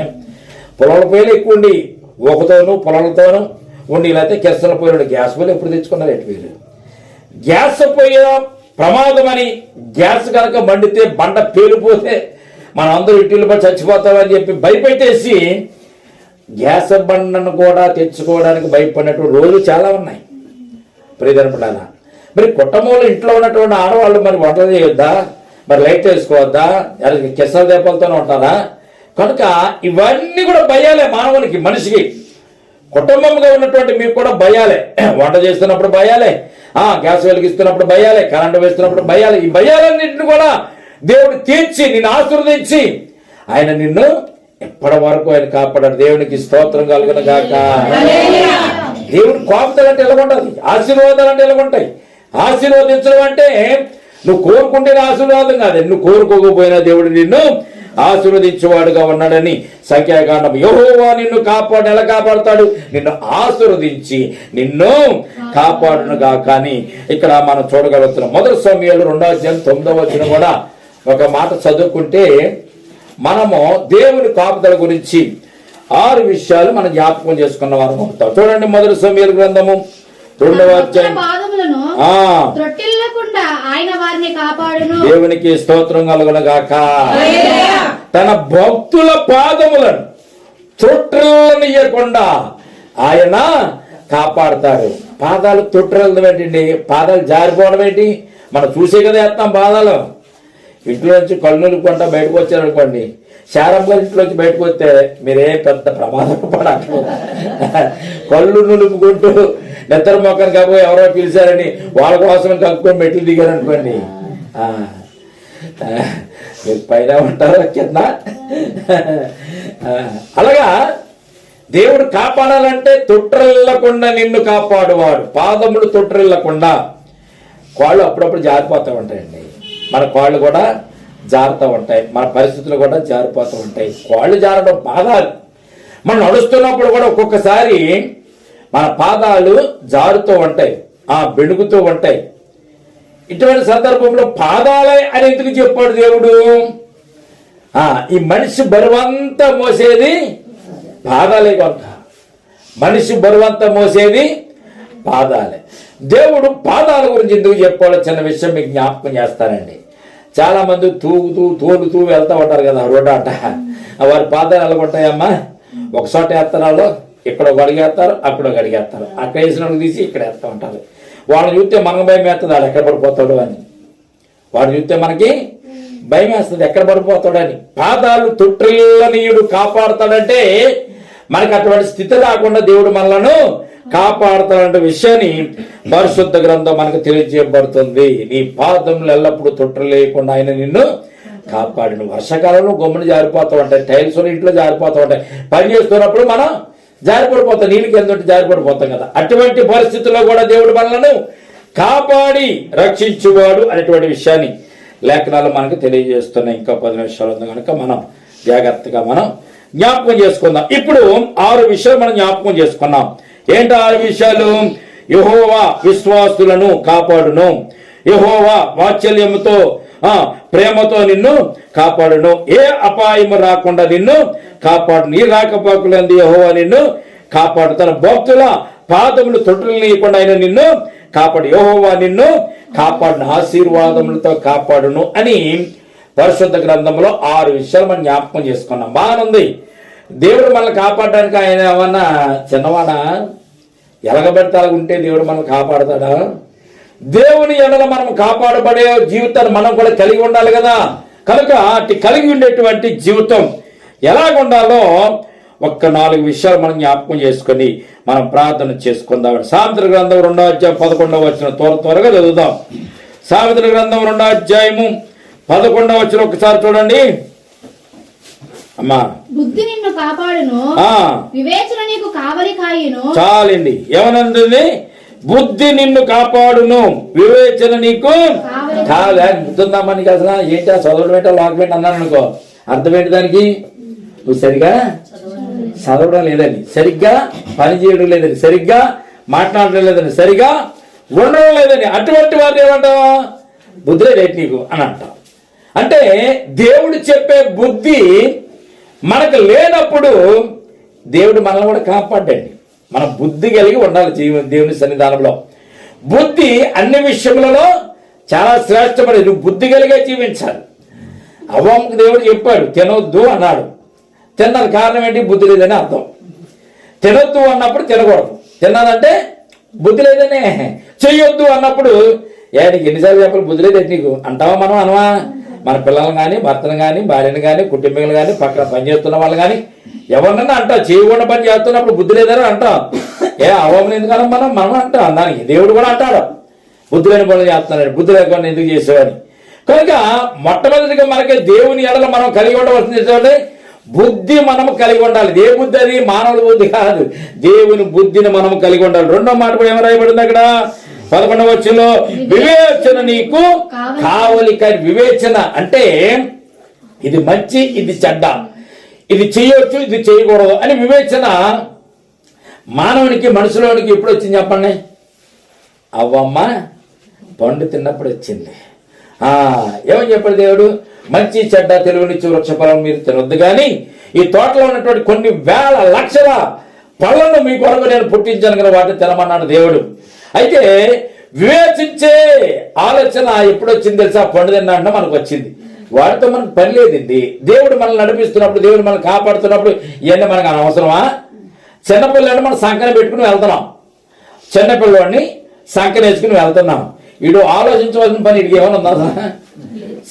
పొలాల పొయ్యిలు ఎక్కువ ఉండి, ఊకతోనూ పొలాలతోనూ ఉండి, లేకపోతే కెరసన పొయ్యిలు. గ్యాస్ పొయ్యిలు ఎప్పుడు తెచ్చుకున్నారు ఎటు మీరు? గ్యాస్ పొయ్యి ప్రమాదం అని, గ్యాస్ కనుక మండితే బండ పేలిపోతే మనం అందరూ ఇటీలు పడి చచ్చిపోతామని చెప్పి భయపెట్టేసి గ్యాస్ బండను కూడా తెచ్చుకోవడానికి భయపడినటువంటి రోజులు చాలా ఉన్నాయి. ప్రియదనపడాలా మరి కుటుంబంలో ఇంట్లో ఉన్నటువంటి ఆడవాళ్ళు మరి వంటలు చేయొద్దా, మరి లైట్ వేసుకోవద్దా, కిసల దీపాలతోనే ఉంటారా? కనుక ఇవన్నీ కూడా భయాలే మానవునికి, మనిషికి. కుటుంబంగా ఉన్నటువంటి మీకు కూడా భయాలే. వంట చేస్తున్నప్పుడు భయాలే, గ్యాస్ వెలిగిస్తున్నప్పుడు భయాలే, కరెంటు వేస్తున్నప్పుడు భయాలే. ఈ భయాలన్నింటిని కూడా దేవుడు తీర్చి నిన్ను ఆశీర్వదించి ఆయన నిన్ను ఎప్పటి వరకు ఆయన కాపాడాడు. దేవునికి స్తోత్రం కలుగును గాక. దేవుడు కోపతలు అంటే ఎలాగుంటుంది, ఆశీర్వాదాలు అంటే ఎలాగుంటాయి. ఆశీర్వదించడం అంటే నువ్వు కోరుకుంటేనే ఆశీర్వాదం కాదు, నువ్వు కోరుకోకపోయినా దేవుడు నిన్ను ఆశీర్వదించేవాడుగా ఉన్నాడని సంఖ్యాకాండం. యెహోవా నిన్ను కాపాడు. ఎలా కాపాడుతాడు? నిన్ను ఆశీర్వదించి నిన్ను కాపాడునుగా. కానీ ఇక్కడ మనం చూడగలుగుతున్నాం. 1 సమూయేలు 2వ అధ్యాయం 9వ వచనం కూడా ఒక మాట చదువుకుంటే మనము దేవుని కాపుదల గురించి 6 విషయాలు మనం జ్ఞాపకం చేసుకున్న వారు అవుతాం. చూడండి 1 సమూయేలు గ్రంథము 2వ అధ్యాయం. ఆయన వారిని కాపాడును. దేవునికి స్తోత్రం కలుగును గాక. తన భక్తుల పాదములను త్రొట్టిల్లనియకుండా ఆయన కాపాడతాడు. పాదాలు తొట్టిల్లడం ఏంటండి? పాదాలు జారిపోవడం ఏంటి? మనం చూసే కదా వేస్తాం పాదాలు. ఇంట్లోంచి కళ్ళు నులుపుకుంటా బయటకు వచ్చారనుకోండి, శారమ్మ గారి ఇంట్లోంచి బయటకు వస్తే మీరే పెద్ద ప్రమాదం పడక్కర్లేదు. కళ్ళు నులుపుకుంటూ నిద్ర మొక్కను కాకపోయి ఎవరో పిలిచారని వాళ్ళ కోసం కలుపుకొని మెట్లు దిగారనుకోండి, మీరు పైన ఉంటారు కింద. అలాగా దేవుడు కాపాడాలంటే తొట్టిల్లకుండా నిన్ను కాపాడువాడు. పాదములు తొట్టిల్లకుండా. కాళ్ళు అప్పుడప్పుడు జారిపోతూ ఉంటాయండి, మన కాళ్ళు కూడా జారుతూ ఉంటాయి, మన పరిస్థితులు కూడా జారిపోతూ ఉంటాయి. కాళ్ళు జారడం పాదాలు. మనం నడుస్తున్నప్పుడు కూడా ఒక్కొక్కసారి మన పాదాలు జారుతూ ఉంటాయి, బెణుకుతూ ఉంటాయి. ఇటువంటి సందర్భంలో పాదాలే అని ఎందుకు చెప్పాడు దేవుడు? ఈ మనిషి బరువంతా మోసేది పాదాలే కనుక. మనిషి బరువంతా మోసేది పాదాలే. దేవుడు పాదాల గురించి ఎందుకు చెప్పాడో చిన్న విషయం మీకు జ్ఞాపకం చేస్తానండి. చాలా మంది తోలుతూ వెళ్తూ ఉంటారు కదా రోడ్డు అట. వారి పాదాలు ఎలాగుంటాయమ్మా? ఒక చోట వేస్తారు, ఇక్కడ ఒక అడిగేస్తారు, అక్కడ ఒక అడిగేస్తారు, అక్కడ వేసినప్పుడు తీసి ఇక్కడ వేస్తూ ఉంటారు. వాళ్ళని చూస్తే మనకు భయం వేస్తుంది వాడు ఎక్కడ పడిపోతాడు అని. వాడు చూస్తే మనకి భయం వేస్తుంది ఎక్కడ పడిపోతాడు అని. పాదాలు తొట్టిల్లనీయుడు కాపాడుతాడంటే మనకు అటువంటి స్థితి రాకుండా దేవుడు మనలను కాపాడుతాడంటే విషయాన్ని పరిశుద్ధ గ్రంథం మనకు తెలియజేయబడుతుంది. నీ పాదములు ఎల్లప్పుడూ తొట్టిల్లేయకుండా ఆయన నిన్ను కాపాడిన. వర్షాకాలంలో గమ్మున జారిపోతూ ఉంటాయి, టైల్స్ ఇంట్లో జారిపోతూ ఉంటాయి. పని చేస్తున్నప్పుడు మనం జారిపడిపోతాం, నీళ్ళు కింద జారిపడిపోతాం కదా. అటువంటి పరిస్థితుల్లో కూడా దేవుడు మనలను కాపాడి రక్షించువాడు అనేటువంటి విషయాన్ని లేఖనాలు మనకు తెలియజేస్తున్నాయి. ఇంకా 10 నిమిషాలు ఉంది కనుక మనం జాగ్రత్తగా మనం జ్ఞాపకం చేసుకుందాం. ఇప్పుడు 6 విషయాలు మనం జ్ఞాపకం చేసుకున్నాం. ఏంటి 6 విషయాలు? యెహోవా విశ్వాసులను కాపాడును, యెహోవా వాత్సల్యముతో ప్రేమతో నిన్ను కాపాడును, ఏ అపాయము రాకుండా నిన్ను కాపాడు, నీ రాకపోకలందు యెహోవా నిన్ను కాపాడు, తన భక్తుల పాదములు తొట్టిల్లనీయకుండా ఆయన నిన్ను కాపాడు, యెహోవా నిన్ను కాపాడును, ఆశీర్వాదములతో కాపాడును అని పరిశుద్ధ గ్రంథంలో 6 విషయాలు మనం జ్ఞాపకం చేసుకున్నాం. బాగుంది. దేవుడు మనల్ని కాపాడడానికి ఆయన ఏమన్నా చిన్నవాడా? ఎలగబెడితే ఉంటే దేవుడు మనల్ని కాపాడతాడా? దేవుని ఎడల మనం కాపాడబడే జీవితాన్ని మనం కూడా కలిగి ఉండాలి కదా. కనుక అటు కలిగి ఉండేటువంటి జీవితం ఎలాగుండాలో ఒక్క 4 విషయాలు మనం జ్ఞాపకం చేసుకొని మనం ప్రార్థన చేసుకుందాం. సామెతల గ్రంథం 2వ అధ్యాయం 11వ వచనం త్వరగా చదువుదాం. సామెతల గ్రంథం 2వ అధ్యాయము 11వ వచనం ఒకసారి చూడండి అమ్మా. బుద్ధి నిన్ను కాపాడును, వివేచన నీకు కావలి కాయును. చాలండి. ఏమనంది? బుద్ధి నిన్ను కాపాడును, వివేచన నీకు కావాలంటుందామా? నీకు అసలు ఏంటి చదవడం ఏంటో లోకమేంటి అన్నాను అనుకో, అర్థం ఏంటి దానికి? నువ్వు సరిగా చదవడం లేదని, సరిగ్గా పని చేయడం లేదని, సరిగ్గా మాట్లాడడం లేదని, సరిగా ఉండడం లేదని, అటువంటి వారిని ఏమంటావా? బుద్ధి లేదు నీకు అని అంటాం. అంటే దేవుడు చెప్పే బుద్ధి మనకు లేనప్పుడు దేవుడు మనల్ని కూడా కాపాడండి. మన బుద్ధి కలిగి ఉండాలి దేవుని సన్నిధానంలో. బుద్ధి అన్ని విషయములలో చాలా శ్రేష్టమైనది. నువ్వు బుద్ధి కలిగే జీవించాలి. అవ్వమ్మకు దేవుడు చెప్పాడు తినొద్దు అన్నాడు. తిన్నది కారణం ఏంటి? బుద్ధి లేదని అర్థం. తినొద్దు అన్నప్పుడు తినకూడదు, తిన్నదంటే బుద్ధి లేదనే. చెయ్యొద్దు అన్నప్పుడు నీకు ఎన్నిసార్లు చెప్పాలి బుద్ధి లేదు నీకు అంటావా? మనం అనవా? మన పిల్లలను కానీ, భర్తను కానీ, భార్యను కానీ, కుటుంబీకులు కానీ, పక్కన పని చేస్తున్న వాళ్ళు కానీ ఎవరినన్నా అంటాం చేయకుండా పని చేస్తున్నప్పుడు బుద్ధి లేదని అంటాం. అవ్వమని ఎందుకన్నా మనం అంటాం. దానికి దేవుడు కూడా అంటాడు బుద్ధి లేని పనులు చేస్తున్నాడు, బుద్ధి లేకుండా ఎందుకు చేసేవాడిని. కనుక మొట్టమొదటిగా మనకి దేవుని ఎడల మనం కలిగి ఉండవలసింది బుద్ధి మనము కలిగి ఉండాలి. ఏ బుద్ధి? అది మానవుల బుద్ధి కాదు, దేవుని బుద్ధిని మనము కలిగి ఉండాలి. 2వ మాట కూడా ఏమో రాయబడింది అక్కడ 11వ వచనంలో, వివేచన నీకు కావలి. వివేచన అంటే ఇది మంచి, ఇది చెడ్డ, ఇది చేయొచ్చు, ఇది చేయకూడదు అని వివేచన మానవునికి, మనుషులోనికి ఎప్పుడు వచ్చింది చెప్పండి? అవ్వమ్మ పండు తిన్నప్పుడు వచ్చింది. ఏమని చెప్పాడు దేవుడు? మంచి చెడ్డ తెలివినిచ్చు వృక్షఫలం మీరు తినొద్దు, కానీ ఈ తోటలో ఉన్నటువంటి కొన్ని వేల లక్షల పళ్ళను మీ కొరకు నేను పుట్టించాను కదా, వాటిని తినమన్నాడు దేవుడు. అయితే వివేచించే ఆలోచన ఎప్పుడు వచ్చింది తెలుసా? పండు తిన్నా అంటే మనకు వచ్చింది. వాటితో మనకు పని లేదండి. దేవుడు మనల్ని నడిపిస్తున్నప్పుడు, దేవుడు మనల్ని కాపాడుతున్నప్పుడు ఇవన్నీ మనకు అనవసరమా? చిన్నపిల్లని మనం సంకన పెట్టుకుని వెళ్తున్నాం, చిన్నపిల్లవాడిని సంకన వేసుకుని వెళ్తున్నాం. వీడు ఆలోచించవలసిన పని వీడికి ఏమైనా ఉందా అసలు?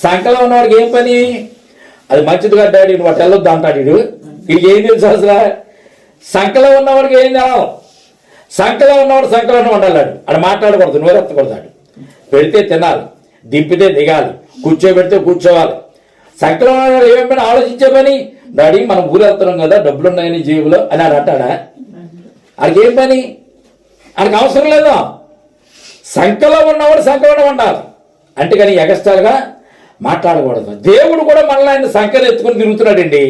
సంకలో ఉన్నవాడికి ఏం పని? అది మంచిది కదా డాడీ వాటి వెళ్ళొద్దు అంటాడు వీడు. వీడికి ఏం తెలుసు అసలు? సంకలో ఉన్నవాడికి ఏం తెలవు. సంకలో ఉన్నవాడు సంకలోనే ఉండాలి. అది మాట్లాడకూడదు, నోరెత్తకూడదు. పెడితే తినాలి, దింపితే దిగాలి, కూర్చోబెడితే కూర్చోవాలి. సంకలో ఉన్నవాడు ఏమైనా ఆలోచించే పని? డాడీ మనం ఊరు వెళ్తున్నాం కదా, డబ్బులు ఉన్నాయని జేబులో అని అని అంటాడా? ఆయనకి ఏం పని? ఆయనకు అవసరం లేదా? సంకలో ఉన్నవాడు సంకలోనే ఉండాలి. అంటే కానీ ఎగస్ట్రాలుగా మాట్లాడకూడదు. దేవుడు కూడా మనల్ని ఆయన సంకలు ఎత్తుకుని తిరుగుతున్నాడండి.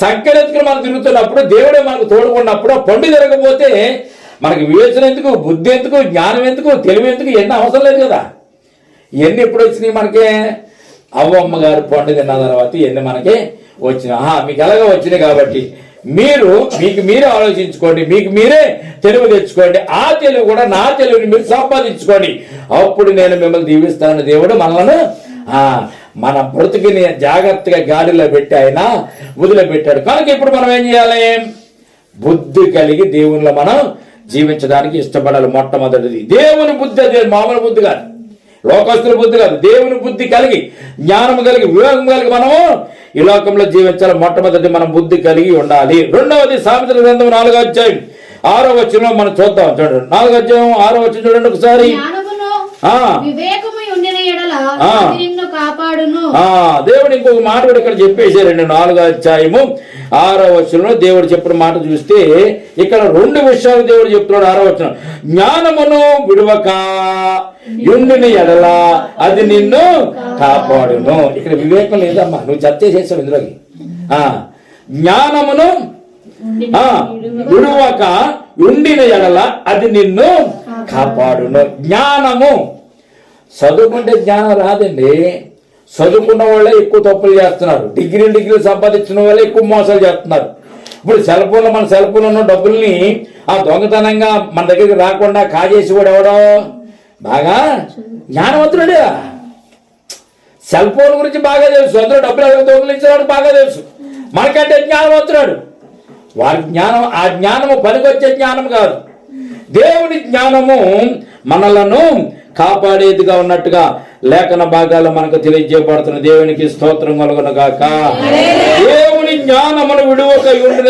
సంకలు ఎత్తుకుని మనం తిరుగుతున్నప్పుడు దేవుడే మనకు తోడుకున్నప్పుడు ఆ పండు జరగకపోతే మనకి వివేచన ఎందుకు, బుద్ధి ఎందుకు, జ్ఞానం ఎందుకు, తెలివి ఎందుకు? ఇవన్నీ అవసరం లేదు కదా. ఇవన్నీ ఎప్పుడు వచ్చినాయి మనకే? అవ్వమ్మ గారు పండు తిన్న తర్వాత ఇవన్నీ మనకి వచ్చినాయి. మీకు ఎలాగో వచ్చినాయి కాబట్టి మీకు మీరే ఆలోచించుకోండి, మీకు మీరే తెలివి తెచ్చుకోండి. ఆ తెలివి కూడా నా తెలివిని మీరు సంపాదించుకోండి. అప్పుడు నేను మిమ్మల్ని దీవిస్తాను. దేవుడు మనల్ని మన బ్రతుకుని జాగ్రత్తగా గాడిలో పెట్టి ఆయన వదిలిపెట్టాడు. కనుక ఇప్పుడు మనం ఏం చేయాలి? బుద్ధి కలిగి దేవునిలో మనం జీవించడానికి ఇష్టపడాలి. మొట్టమొదటిది దేవుని బుద్ధి. అది మామూలు బుద్ధి కాదు, లోకస్తుల బుద్ధి కాదు. దేవుని బుద్ధి కలిగి, జ్ఞానం కలిగి, వివేకం కలిగి మనము ఈ లోకంలో జీవించాలి. మొట్టమొదటి మనం బుద్ధి కలిగి ఉండాలి. రెండవది సామెతల గ్రంథం 4వ అధ్యాయం 6వ వచనంలో మనం చూద్దాం. చూడండి 4వ అధ్యాయం 6వ వచనం చూడండి ఒకసారి. దేవుడు ఇంకొక మాట కూడా ఇక్కడ చెప్పేశారండి. 4వ అధ్యాయము 6వ వచనంలో దేవుడు చెప్పిన మాట చూస్తే ఇక్కడ 2 విషయాలు దేవుడు చెప్తున్నాడు. 6వ వచనం, జ్ఞానమును విడువక యుండిన ఎడల అది నిన్ను కాపాడును. ఇక్కడ వివేకం లేదమ్మా, నువ్వు చర్చ చేసావు ఇందులోకి. జ్ఞానమును విడువక యుండిన ఎడల అది నిన్ను కాపాడును. జ్ఞానము చదువుకుంటే జ్ఞానం రాదండి. చదువుకున్న వాళ్ళే ఎక్కువ తప్పులు చేస్తున్నారు. డిగ్రీలు సంపాదించిన వాళ్ళే ఎక్కువ మోసాలు చేస్తున్నారు. ఇప్పుడు సెల్ ఫోన్లో మన సెల్ ఫోన్లో ఉన్న డబ్బుల్ని దొంగతనంగా మన దగ్గరికి రాకుండా కాజేసి కూడా ఎవడో బాగా జ్ఞానవంతుడే. సెల్ ఫోన్ గురించి బాగా తెలుసు, అందులో డబ్బులు దొంగలించేవాడు బాగా తెలుసు. మనకంటే జ్ఞానవంతుడు. వారి జ్ఞానం, ఆ జ్ఞానము పనికొచ్చే జ్ఞానం కాదు. దేవుని జ్ఞానము మనలను కాపాడేదిగా ఉన్నట్టుగా లేఖన భాగాలు మనకు తెలియజేయబడుతున్న. దేవునికి స్తోత్రం కలుగును గాక. దేవుని జ్ఞానమును విడువక యుండిన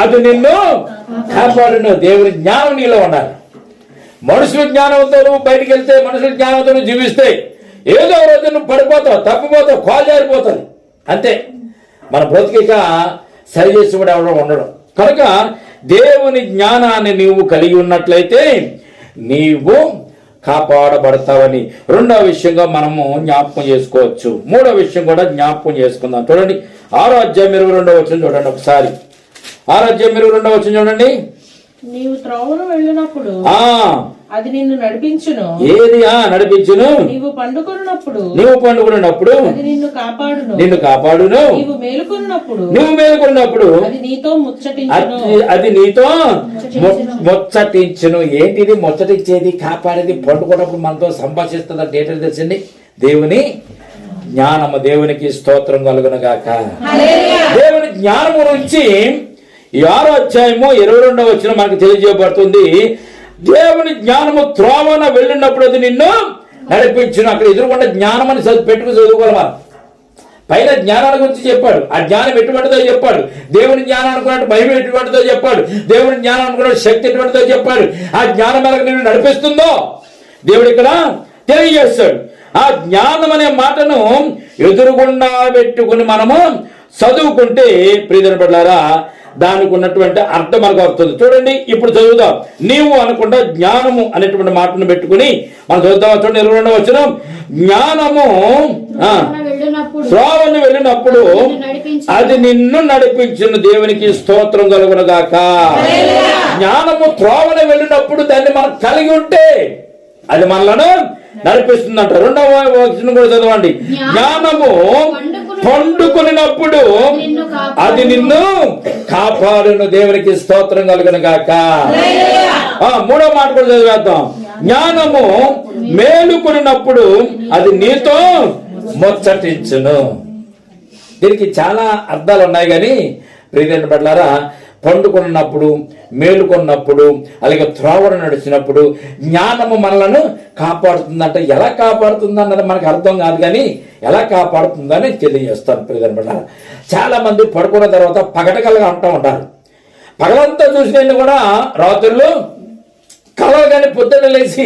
అది నిన్ను కాపాడును. దేవుని జ్ఞానం నీలో ఉండాలి. మనుషుల జ్ఞానంతో నువ్వు బయటికి వెళ్తే, మనుషుల జ్ఞానంతో నువ్వు జీవిస్తే ఏదో రోజు నువ్వు పడిపోతావు, తప్పిపోతావు, కాలు జారిపోతుంది. అంతే. మన బ్రతికిక సరి చేసి కూడా ఎవడో ఉండడం. కనుక దేవుని జ్ఞానాన్ని నీవు కలిగి ఉన్నట్లయితే నీవు కాపాడబడతావని రెండవ విషయంగా మనము జ్ఞాపకం చేసుకోవచ్చు. మూడవ విషయం కూడా జ్ఞాపకం చేసుకుందాం. చూడండి 6వ అధ్యాయం 22వ వచనం చూడండి ఒకసారి. 6వ అధ్యాయం 22వ వచనం చూడండి. నీవు త్రోవను వెళ్ళినప్పుడు అది నిన్ను నడిపించును. ఏది నడిపించును? నీవు పండుకొన్నప్పుడు అది నిన్ను కాపాడును. నీవు మేలుకొన్నప్పుడు అది నీతో ముచ్చటించును. ఏంటిది ముచ్చటించేది, కాపాడేది? పండుకున్నప్పుడు మనతో సంభాషిస్తుంది అంటే ఏంటో తెలిసింది. దేవుని జ్ఞానము. దేవునికి స్తోత్రం కలుగును గాక. దేవుని జ్ఞానము నుంచి ఈ 6వ అధ్యాయము 22వ వచనం మనకు తెలియజేయబడుతుంది. దేవుని జ్ఞానము త్రోవన వెళ్ళినప్పుడు అది నిన్ను నడిపించును. అక్కడ ఎదురుకుండా జ్ఞానం అని పెట్టుకుని చదువుకోవాలి. మనం పైన జ్ఞానాల గురించి చెప్పాడు. ఆ జ్ఞానం ఎటువంటిదో చెప్పాడు. దేవుని జ్ఞానం అనుకున్నట్టు భయం ఎటువంటిదో చెప్పాడు. దేవుని జ్ఞానం అనుకున్నట్టు శక్తి ఎటువంటిదో చెప్పాడు. ఆ జ్ఞానం ఎలా నిన్ను నడిపిస్తుందో దేవుడు ఇక్కడ తెలియజేస్తాడు. ఆ జ్ఞానం అనే మాటను ఎదురుగుండా పెట్టుకుని మనము చదువుకుంటే ప్రియమైన బిడ్డలారా దానికి ఉన్నటువంటి అర్థం మనకు వస్తుంది. చూడండి ఇప్పుడు చదువుదాం. నీవు అనుకుంటా జ్ఞానము అనేటువంటి మాటను పెట్టుకుని మనం చదువుతాం. చూడండి 22వ వచనం. జ్ఞానము త్రోవను వెళ్ళినప్పుడు అది నిన్ను నడిపించును. దేవునికి స్తోత్రం కలుగును గాక. జ్ఞానము త్రోవను వెళ్ళినప్పుడు దాన్ని మనం కలిగి ఉంటే అది మనలను నడిపిస్తుందంట. 2వ వచనం కూడా చదవండి. జ్ఞానము పండుకున్నప్పుడు అది నిన్ను కాపాడును. దేవునికి స్తోత్రం కలుగును గాక. 3వ మాట కూడా చదివేద్దాం. జ్ఞానము మేలుకొనినప్పుడు అది నీతో ముచ్చటించును. దీనికి చాలా అర్థాలు ఉన్నాయి కానీ ప్రియమైన బిడ్డలారా పండుకున్నప్పుడు, మేలుకొన్నప్పుడు, అలాగే త్రోవను నడిచినప్పుడు జ్ఞానము మనలను కాపాడుతుందంట. ఎలా కాపాడుతుంది అన్నది మనకు అర్థం కాదు, కానీ ఎలా కాపాడుతుందని తెలియజేస్తాను ప్రియమైన. చాలా మంది పడుకున్న తర్వాత పగటకలుగా అంటూ ఉంటారు. పగలంతా చూసినవి కూడా రాత్రుల్లో కళలు, కానీ పొద్దున్న లేచి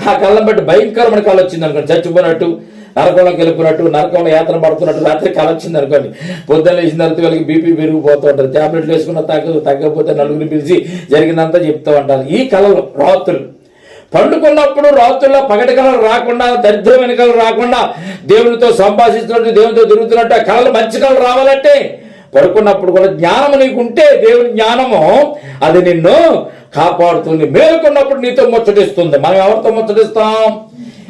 ఆ కళ్ళను బట్టి భయంకరమైన కళ వచ్చింది అనుకోండి, చచ్చిపోయినట్టు, నరకంలోకి వెళ్ళిపోయినట్టు, నరకంలో యాత్ర పడుతున్నట్టు రాత్రి కళ వచ్చింది అనుకోండి. పొద్దున్న లేచిన తర్వాత వాళ్ళకి బీపీ పెరిగిపోతూ ఉంటారు. ట్యాబ్లెట్లు వేసుకున్న తగ్గకపోతే నలుగురిని పిలిచి జరిగిందంతా చెప్తూ ఉంటారు. ఈ కళలు రాత్రులు పండుకున్నప్పుడు, రాత్రుల్లో పగటి కళలు రాకుండా, దరిద్రమైన కళలు రాకుండా, దేవునితో సంభాషిస్తున్నట్టు, దేవునితో తిరుగుతున్నట్టు ఆ కళలు మంచి కళలు రావాలంటే పడుకున్నప్పుడు కూడా జ్ఞానము నీకుంటే, దేవుని జ్ఞానము అది నిన్ను కాపాడుతుంది. మేలుకున్నప్పుడు నీతో ముచ్చటిస్తుంది. మనం ఎవరితో ముచ్చటిస్తాం?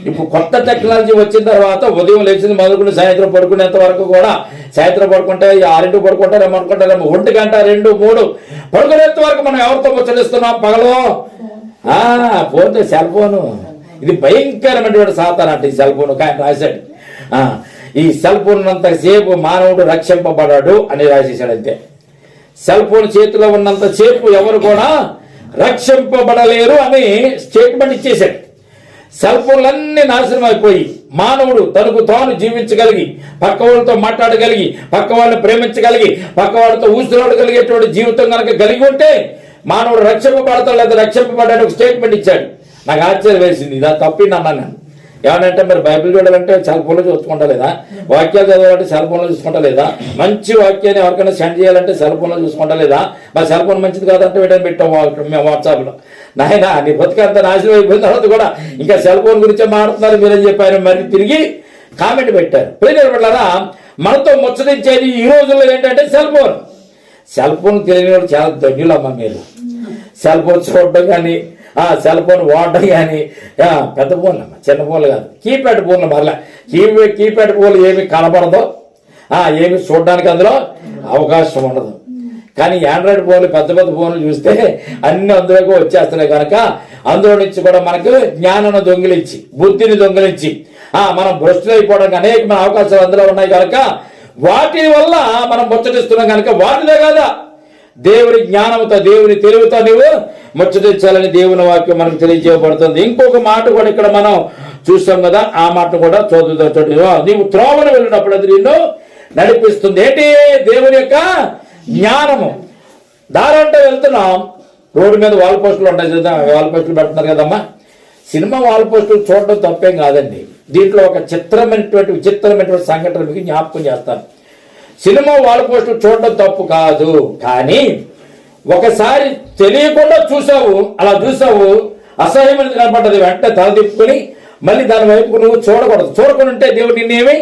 ఇప్పుడు కొత్త టెక్నాలజీ వచ్చిన తర్వాత ఉదయం లేచింది మొదలుకుని సాయంత్రం పడుకునేంత వరకు కూడా, సాయంత్రం పడుకుంటే 6 పడుకుంటారేమో అనుకుంటారేమో, 1 గంట 2, 3 పడుకునేంత వరకు మనం ఎవరితో ముచ్చటిస్తున్నాం? పగలో ఫోన్, సెల్ ఫోను. ఇది భయంకరమైనటువంటి సాతాను అంటే ఈ సెల్ ఫోన్. ఆయన రాశాడు, ఈ సెల్ ఫోన్ ఉన్నంతసేపు మానవుడు రక్షింపబడాడు అని రాసేసాడు. అంతే. సెల్ ఫోన్ చేతిలో ఉన్నంత సేపు ఎవరు కూడా రక్షింపబడలేరు అని స్టేట్మెంట్ ఇచ్చేశాడు. సెల్ ఫోన్లన్నీ నాశనం అయిపోయి మానవుడు తనకు తాను జీవించగలిగి, పక్క వాళ్ళతో మాట్లాడగలిగి, పక్క వాళ్ళని ప్రేమించగలిగి, పక్క వాళ్ళతో ఊసిరాడగలిగేటువంటి జీవితం కనుక కలిగి ఉంటే మానవుడు రక్షింపబడతాడు లేదా రక్షింపబడ్డాడు ఒక స్టేట్మెంట్ ఇచ్చాడు. నాకు ఆశ్చర్యం వేసింది. ఇది తప్పింది అన్నాను నేను. ఏమనంటే మరి బైబిల్ చూడాలంటే సెల్ ఫోన్లో చూసుకుంటా లేదా, వాక్యాలు చదవాలంటే సెల్ ఫోన్లో చూసుకుంటా లేదా, మంచి వాక్యాన్ని ఎవరికైనా సెండ్ చేయాలంటే సెల్ ఫోన్లో చూసుకుంటా లేదా, మరి సెల్ ఫోన్ మంచిది కాదంటే వీటిని పెట్టాం మేము వాట్సాప్లో. నాయన నీ బతుకంతా నాశనం అయిపోయిన తర్వాత కూడా ఇంకా సెల్ ఫోన్ గురించే మాట్లాడుతున్నారు మీరని చెప్పారు. మరి తిరిగి కామెంట్ పెట్టారు. ప్రియరా, మనతో ముచ్చటించేది ఈ రోజుల్లో ఏంటంటే సెల్ ఫోన్. సెల్ ఫోన్ తెలియని వాళ్ళు చాలా ధన్యులమ్మా మీరు. సెల్ ఫోన్ చూడడం కానీ, సెల్ ఫోన్ వాడడం కానీ, పెద్ద ఫోన్లు అమ్మా, చిన్న ఫోన్లు కాదు, కీప్యాడ్ ఫోన్లు. మరలా కీప్యాడ్ ఫోన్లు ఏమి కనబడదో, ఏమి చూడడానికి అందులో అవకాశం ఉండదు. కానీ ఆండ్రాయిడ్ ఫోన్లు, పెద్ద పెద్ద ఫోన్లు చూస్తే అన్ని అందులోకి వచ్చేస్తున్నాయి కనుక అందులో నుంచి కూడా మనకు జ్ఞానాన్ని దొంగిలించి, బుద్ధిని దొంగిలించి మనం భ్రష్టులు అయిపోవడానికి అనేకమైన అవకాశాలు అందులో ఉన్నాయి కనుక వాటి వల్ల మనం ముచ్చటిస్తున్నాం కనుక వాటిదే కదా దేవుని జ్ఞానంతో, దేవుని తెలివితో నీవు ముచ్చటించాలని దేవుని వాక్యం మనకు తెలియజేయబడుతుంది. ఇంకొక మాట కూడా ఇక్కడ మనం చూస్తాం కదా, ఆ మాట కూడా చదువుతా. నీవు త్రోవను వెళ్ళినప్పుడు అది నిన్ను నడిపిస్తుంది. ఏంటి? దేవుని యొక్క జ్ఞానము. దారంటే వెళ్తున్నాం, రోడ్డు మీద వాల్ పోస్టులు ఉంటాయి కదా, వాల్ పోస్టులు పెడుతున్నారు కదమ్మా. సినిమా వాల్ పోస్టులు చూడడం తప్పేం కాదండి. దీంట్లో ఒక విచిత్రమైనటువంటి సంఘటన మీకు జ్ఞాపకం చేస్తాను. సినిమా వాల్ పోస్టులు చూడడం తప్పు కాదు, కానీ ఒకసారి తెలియకుండా చూసావు, అలా చూసావు, అసహ్యమైన కనపడ్డది, వెంటనే తల తిప్పుకొని మళ్ళీ దాని వైపు నువ్వు చూడకూడదు. చూడకుండా ఉంటే దేవుడు నిన్నేమి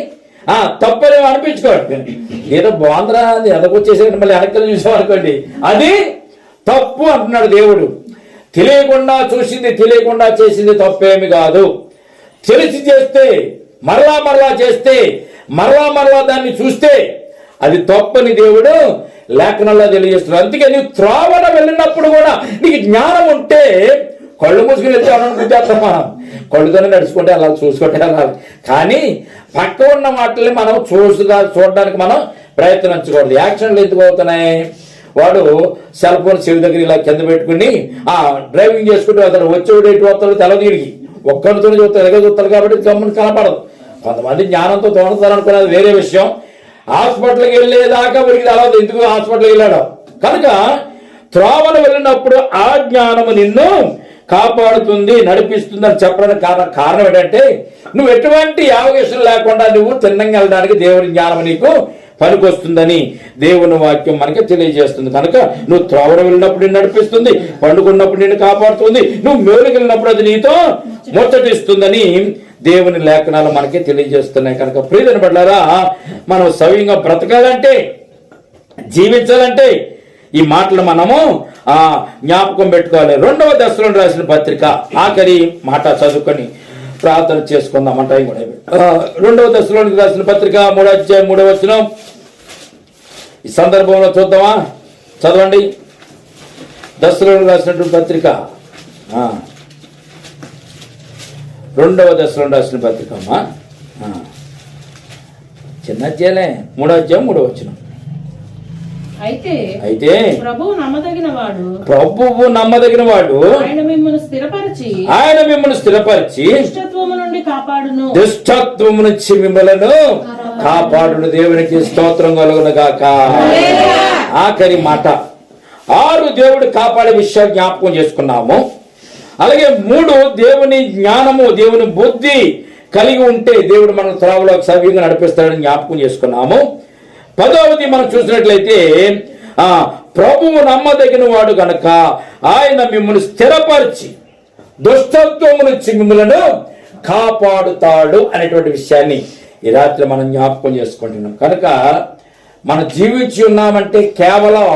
తప్పనేమో అనిపించుకోండి. ఏదో బాంద్రా అది ఎదకొచ్చేసేది మళ్ళీ వెనక్కి చూసావు అనుకోండి, అది తప్పు అంటున్నాడు దేవుడు. తెలియకుండా చూసింది, తెలియకుండా చేసింది తప్పేమి కాదు. తెలిసి చేస్తే, మరలా చేస్తే, మరలా దాన్ని చూస్తే అది తప్పని దేవుడు లేఖనంలో తెలియజేస్తున్నాడు. అందుకే నీవు త్రోవన వెళ్ళినప్పుడు కూడా నీకు జ్ఞానం ఉంటే కళ్ళు మూసుకుని వెళ్తే అనుకుంటాం. మనం కళ్ళుతోనే నడుచుకుంటే అలా చూసుకుంటే వెళ్ళాలి, కానీ పక్క ఉన్న వాటిని మనం చూడడానికి మనం ప్రయత్నించకూడదు. యాక్సిడెంట్లు ఎందుకు అవుతున్నాయి? వాడు సెల్ ఫోన్ చెవి దగ్గర ఇలా కింద పెట్టుకుని డ్రైవింగ్ చేసుకుంటూ వెళ్తాడు. వచ్చేవాడు ఎటు వస్తాడు తెలవదీడికి, ఒక్కరితోనే చూస్తాడు, ఎగ చూస్తాడు కాబట్టి గమ్మని కనపడదు. కొంతమంది జ్ఞానంతో తోడతారు అనుకునేది వేరే విషయం. హాస్పిటల్కి వెళ్ళేదాకా వీడికి తెలవదు ఎందుకు హాస్పిటల్కి వెళ్ళాడు. కనుక త్రోవను వెళ్ళినప్పుడు ఆ జ్ఞానము నిన్ను కాపాడుతుంది, నడిపిస్తుంది అని చెప్పడానికి కారణం ఏంటంటే నువ్వు ఎటువంటి యావగేషన్ లేకుండా నువ్వు తిన్నంగా వెళ్ళడానికి దేవుని జ్ఞానం నీకు పనికొస్తుందని దేవుని వాక్యం మనకి తెలియజేస్తుంది. కనుక నువ్వు త్రోవను వెళ్ళినప్పుడు నిన్ను నడిపిస్తుంది, పండుకున్నప్పుడు నిన్ను కాపాడుతుంది, నువ్వు మేలుకి వెళ్ళినప్పుడు అది నీతో ముచ్చటిస్తుందని దేవుని లేఖనాలు మనకి తెలియజేస్తున్నాయి. కనుక ప్రియమైన బిడ్డలారా, మనం సవ్యంగా బ్రతకాలంటే, జీవించాలంటే ఈ మాటలు మనము జ్ఞాపకం పెట్టుకోవాలి. 2వ దశలోని రాసిన పత్రిక ఆఖరి మాట చదువుకొని ప్రార్థన చేసుకుందామంట. 2వ దశలోనికి రాసిన పత్రిక 3వ అధ్యాయం 3వ వచనం. ఈ సందర్భంలో చూద్దామా? చదవండి. దశలోనికి రాసినటువంటి పత్రిక 2వ దశలోని రాసిన పత్రిక అమ్మా, చిన్న అధ్యాయలే, 3వ అధ్యాయం 3వ వచనం. అయితే ప్రభువు నమ్మదగిన వాడు ఆయన మిమ్మల్ని స్థిరపరిచి దుష్టత్వము నుంచి మిమ్మలను కాపాడును. దేవునికి స్తోత్రం కలుగును గాక. ఆఖరి మాట 6 దేవుడు కాపాడే విషయాలు జ్ఞాపకం చేసుకున్నాము. అలాగే 3 దేవుని జ్ఞానము, దేవుని బుద్ధి కలిగి ఉంటే దేవుడు మన త్రావులో సవ్యంగా నడిపిస్తాడని జ్ఞాపకం చేసుకున్నాము. 10వది మనం చూసినట్లయితే ప్రభువు నమ్మదగిన వాడు గనక ఆయన మిమ్మల్ని స్థిరపరిచి దుష్టత్వము నుంచి మిమ్మలను కాపాడుతాడు అనేటువంటి విషయాన్ని ఈ రాత్రి మనం జ్ఞాపకం చేసుకుంటున్నాం. కనుక మనం జీవించి ఉన్నామంటే కేవలం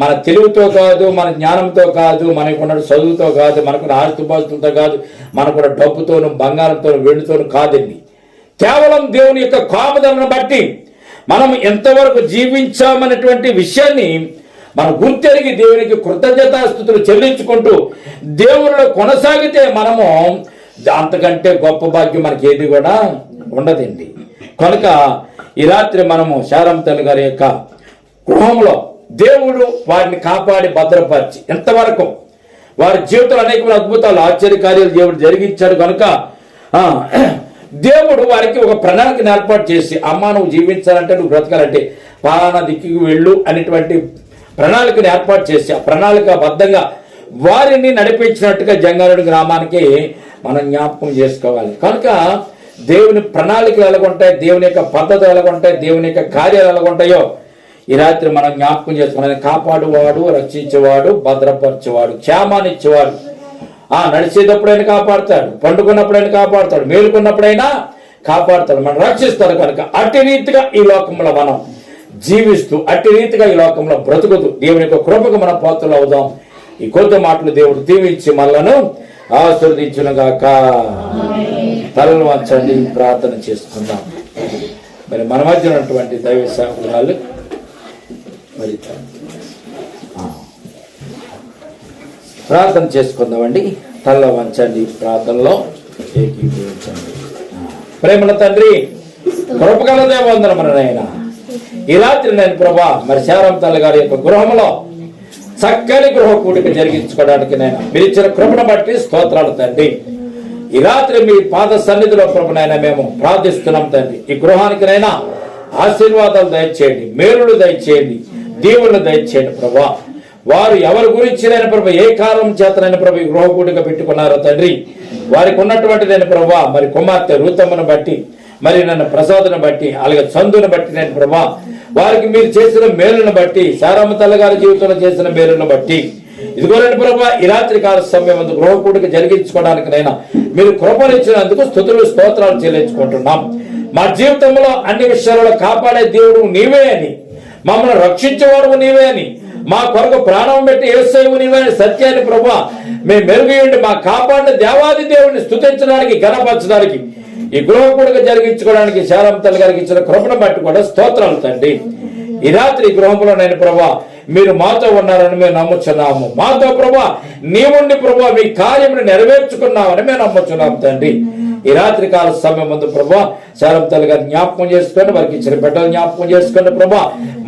మన తెలివితో కాదు, మన జ్ఞానంతో కాదు, మనకున్న చదువుతో కాదు, మనకున్న ఆస్తిపాస్తులతో కాదు, మనకున్న డబ్బుతోను, బంగారంతోను, వెండితోను కాదండి. కేవలం దేవుని యొక్క కాపుదలను బట్టి మనం ఎంతవరకు జీవించామనేటువంటి విషయాన్ని మనం గుర్తెరిగి దేవునికి కృతజ్ఞతాస్తుతులు చెల్లించుకుంటూ దేవునిలో కొనసాగితే మనము అంతకంటే గొప్ప భాగ్యం మనకి ఏది కూడా ఉండదండి. కనుక ఈ రాత్రి మనము శారమ్మ తల్లి గారి యొక్క గృహంలో దేవుడు వారిని కాపాడి భద్రపరిచి ఎంతవరకు వారి జీవితంలో అనేకమైన అద్భుతాలు, ఆశ్చర్యకార్యాలు దేవుడు జరిగించాడు. కనుక దేవుడు వారికి ఒక ప్రణాళికను ఏర్పాటు చేసి, అమ్మా నువ్వు జీవించాలంటే, నువ్వు బ్రతకాలంటే పలానా దిక్కుకు వెళ్ళు అనేటువంటి ప్రణాళికను ఏర్పాటు చేసి ఆ ప్రణాళికబద్ధంగా వారిని నడిపించినట్టుగా జంగారెడ్డి గ్రామానికి మనం జ్ఞాపకం చేసుకోవాలి. కనుక దేవుని ప్రణాళికలు ఎలాగుంటాయి, దేవుని యొక్క పద్ధతులు ఎలాగుంటాయి, దేవుని యొక్క కార్యాలు ఎలాగుంటాయో ఈ రాత్రి మనం జ్ఞాపకం చేసుకున్నాం. కాపాడువాడు, రక్షించేవాడు, భద్రపరిచేవాడు, క్షేమాన్నిచ్చేవాడు. నడిచేటప్పుడైనా కాపాడుతాడు, పండుకున్నప్పుడైనా కాపాడుతాడు, మేలుకున్నప్పుడైనా కాపాడుతాడు, మనం రక్షిస్తాడు. కనుక అట్టి రీతిగా ఈ లోకంలో మనం జీవిస్తూ, అట్టి రీతిగా ఈ లోకంలో బ్రతుకుతూ దేవుని యొక్క కృపకు మన పాత్రలు అవుదాం. ఈ కొద్ది మాటలు దేవుడు దీవించి మనలను ఆశీర్వదించునుగాక. తలలు వంచండి, ప్రార్థన చేసుకుందాం. మరి మన మధ్య ఉన్నటువంటి దైవ సేవకులు మరి ప్రార్థన చేసుకుందామండి. తల వంచండి, ప్రార్థనలో ఏకీభవించండి. ప్రేమల తండ్రి, కృపగల దేవందరం నాయనా, ఈ రాత్రి నేను ప్రభా మరి శారమ్మ తల్లి గారి యొక్క గృహంలో చక్కని గృహ కూడిక జరిగించుకోవడానికి నేను మీరు ఇచ్చిన కృపను బట్టి స్తోత్రాలు తండ్రి. ఈ రాత్రి మీ పాద సన్నిధిలో ప్రభునైనా మేము ప్రార్థిస్తున్నాం తండ్రి. ఈ గృహానికి నైనా ఆశీర్వాదాలు దయచేయండి, మేలులు దయచేయండి, దీవులను దయచేయండి ప్రభా. వారు ఎవరి గురించి నేను ప్రభు ఏ కారణం చేతనైనా ప్రభు ఈ గృహ కూడిక పెట్టుకున్నారో తండ్రి, వారికి ఉన్నటువంటి నేను ప్రభా మరి కుమార్తె రూతమ్మను బట్టి, మరి నన్ను ప్రసాదును బట్టి, అలాగే చందును బట్టి నేను ప్రభా వారికి మీరు చేసిన మేలును బట్టి, శారమ్మ తల్లి గారి జీవితంలో చేసిన మేలును బట్టి ఇదిగోనండి ప్రభా ఈ రాత్రి కాల సమయం గృహ కూడిక జరిగించుకోవడానికి నైనా మీరు కృపనిచ్చినందుకు స్తుతులు స్తోత్రాలు చెల్లించుకుంటున్నాం. మా జీవితంలో అన్ని విషయాలలో కాపాడే దేవుడు నీవే అని, మమ్మల్ని రక్షించేవాడు నీవే అని, మా కొరకు ప్రాణం పెట్టి యేసయ్యవు నీవే అని సత్యాన్ని ప్రభా మేము మెరుగుయండి. మా కాపాడిన దేవాది దేవుడిని స్తుతించడానికి, ఘనపరచడానికి, ఈ గృహ కూడిక జరిగించుకోవడానికి శారమ్మ తల్లి గారికి ఇచ్చిన కృపను బట్టి కూడా స్తోత్రాలు తండ్రి. ఈ రాత్రి గృహంలో నేను ప్రభా మీరు మాతో ఉన్నారని మేము నమ్ముచున్నాము. మాతో ప్రభా నీవుండి ప్రభా మీ కార్యమును నెరవేర్చుకున్నామని మేము నమ్ముచున్నాము తండ్రి. ఈ రాత్రి కాల సమయం ముందు ప్రభా శారమ్మ తల్లి గారిని జ్ఞాపకం చేసుకోండి, వారికి ఇచ్చిన బిడ్డలు జ్ఞాపకం చేసుకోండి ప్రభా,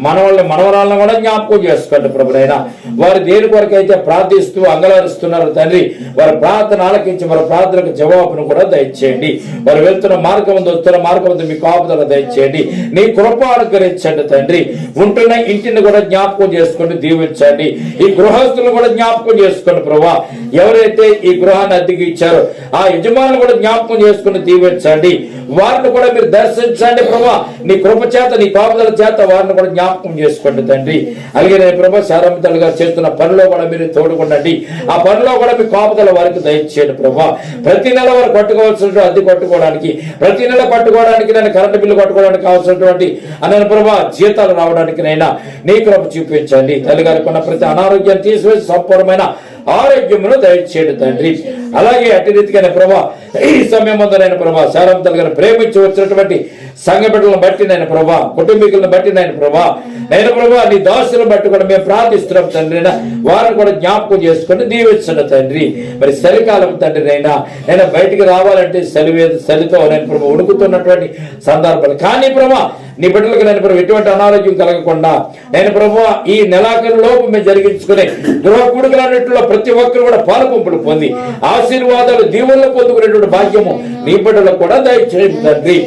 మనవరాలను కూడా జ్ఞాపకం చేసుకోండి ప్రభునైనా. వారు దేని కొరకు అయితే ప్రార్థిస్తూ అంగలారుస్తున్నారు తండ్రి, వారి ప్రార్థన ఆలకించి వారి ప్రార్థనకు జవాబును కూడా దయచేయండి. వారు వెళ్తున్న మార్గం వస్తున్న మార్గం మీ కాపుదల దయచేయండి, నీ కృప అనుగ్రహించండి తండ్రి. ఉంటున్న ఇంటిని కూడా జ్ఞాపకం చేసుకోండి, దీవించండి. ఈ గృహస్థులను కూడా జ్ఞాపకం చేసుకోండి ప్రభా. ఎవరైతే ఈ గృహాన్ని అద్దెకి ఇచ్చారో ఆ యజమానులు కూడా జ్ఞాపకం చేసుకుని దీవించండి. వారిని కూడా మీరు దర్శించండి ప్రభా, నీ కృప చేత, నీ కాపుదల చేత వారిని కూడా జ్ఞాపకం చేసుకోండి తండ్రి. అలాగే నేను ప్రభా శారమ్మ తల్లి గారు చేస్తున్న పనిలో కూడా మీరు తోడుకుండండి. ఆ పనిలో కూడా మీ కాపుదల వారికి దయచేయండి ప్రభా. ప్రతి నెల వారు కట్టుకోవాల్సిన అద్దె కట్టుకోవడానికి, ప్రతి నెల కట్టుకోవడానికి, నేను కరెంటు బిల్లు కట్టుకోవడానికి కావాల్సినటువంటి అన్న ప్రభా జీతాలు రావడానికి నైనా నీ కృప చూపించండి. తల్లి గారికి ఉన్న ప్రతి అనారోగ్యాన్ని తీసివేసి సంపూర్ణమైన ఆరోగ్యమును దయచేయండి తండ్రి. అలాగే అట్టి రీతిగానే ప్రభా ఈ సమయం ముందు నేను ప్రభా శారమ్మ తల్లి గారిని ప్రేమించి వచ్చినటువంటి సంఘ బిడ్డలను బట్టి నేను ప్రభా, కుటుంబీకులను బట్టి నేను ప్రభా నీ దాసులను బట్టి కూడా మేము ప్రార్థిస్తున్నాం తండ్రి. వారిని కూడా జ్ఞాపకం చేసుకుని దీవించండి తండ్రి. మరి చలికాలం తండ్రి నేను బయటికి రావాలంటే చలితో నేను ప్రభా ఉడుకుతున్నటువంటి సందర్భాలు, కానీ ప్రభా నీ బిడ్డలకు నేను ప్రభు ఎటువంటి అనారోగ్యం కలగకుండా నేను ప్రభు ఈ నెలాఖరు లోపు మేము జరిగించుకునే గృహ కూడుకలన్నింటిలో ప్రతి ఒక్కరు కూడా పాలుపంపులు పొంది ఆశీర్వాదాలు దీవుల్లో పొందుకునేటువంటి భాగ్యము నీ బిడ్డలకు కూడా దయచేయండి తండ్రి.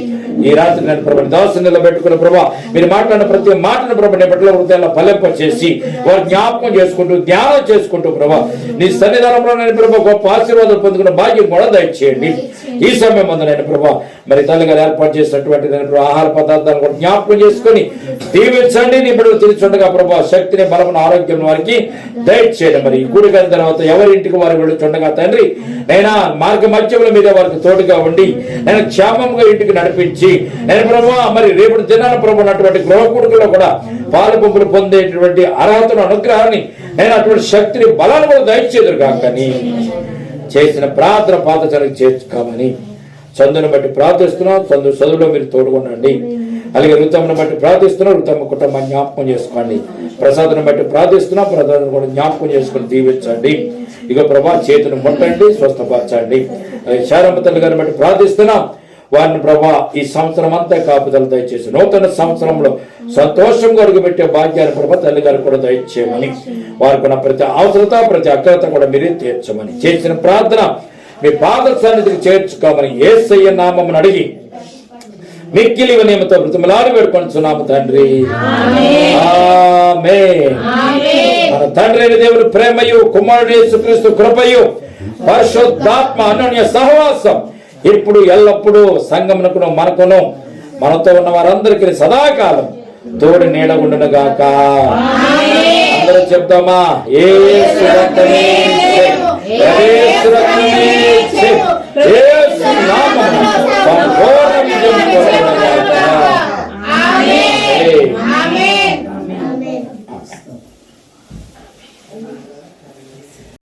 ఈ రాత్రి నేను ప్రభు దాసు నిలబెట్టుకున్న ప్రభా మీరు మాట్లాడిన ప్రతి మాటను ప్రభు నీ బిడ్డల హృదయాల్లో ఫలింప చేసి వారు జ్ఞాపకం చేసుకుంటూ ధ్యానం చేసుకుంటూ ప్రభా నీ సన్నిధానంలో నేను ప్రభు గొప్ప ఆశీర్వాదాలు పొందుకున్న భాగ్యం కూడా దయచేయండి. ఈ సమయం అందు నేను ప్రభా మరి తల్లిగారు ఏర్పాటు చేసినటువంటి నేను ఆహార పదార్థాలను కూడా జ్ఞాపకం చేసుకుని దీవించండి. నీ బిడ్డలు తిరిచుండగా ప్రభా శక్తిని బలమున ఆరోగ్యం వారికి దయచేయండి. మరి ఈ కూడి కలిగిన తర్వాత ఎవరింటికి వారు వెళ్ళుచుండగా తండ్రి నైనా మార్గ మధ్యముల మీద వారికి తోడుగా ఉండి నేను క్షేమంగా ఇంటికి నడిపించి నేను ప్రభు మరి రేపు దినాన ప్రభు అటువంటి గృహ కూడుకలో కూడా పాలు పంపులు పొందేటువంటి అర్హతను అనుగ్రహాన్ని నేను అటువంటి శక్తిని బలాన్ని కూడా దయచేదురు కాకని చేసిన ప్రార్థన పాదచారికి చేర్చుకోమని చందును బట్టి ప్రార్థిస్తున్నాం. చదువులో మీరు తోడుకోండి. అలాగే ఋతమును బట్టి ప్రార్థిస్తున్నాం. ఋతమ్మ కుటుంబాన్ని జ్ఞాపకం చేసుకోండి. ప్రసాదం బట్టి ప్రార్థిస్తున్నాం. ప్రసాదం కూడా జ్ఞాపకం చేసుకుని దీవించండి. ఇక ప్రభా చేతును ముట్టండి, స్వస్థపరచండి. అలాగే శారమ్మ తల్లి గారిని బట్టి ప్రార్థిస్తున్నాం. వారిని ప్రభా ఈ సంవత్సరం అంతా కాపుదల దయచేసి నూతన సంవత్సరంలో సంతోషంగా అడుగుపెట్టే భాగ్యాన్ని ప్రభా తల్లి గారు కూడా దయచేయమని వారికి ఉన్న ప్రతి అవసరత ప్రతి అక్రత కూడా మీరే తీర్చమని చేసిన ప్రార్థన మీ పాద సన్నిధికి చేర్చుకోమని యేసయ్య నామమును అడిగి మిక్కిలి వినయముతో బ్రతిమలాడి వేడుకొనుచున్నాము తండ్రి. ఆమేన్. మన తండ్రి అయిన దేవుని ప్రేమయు కుమారుడు యేసుక్రీస్తు కృపయు పరిశుద్ధాత్మ అన్యోన్య సహవాసం ఇప్పుడు ఎల్లప్పుడూ సంగమునకును మనకును మనతో ఉన్న వారందరికీ సదాకాలం తోడు నీడ ఉండును గాక. అందరూ చెప్తామా? యేసు రక్తమే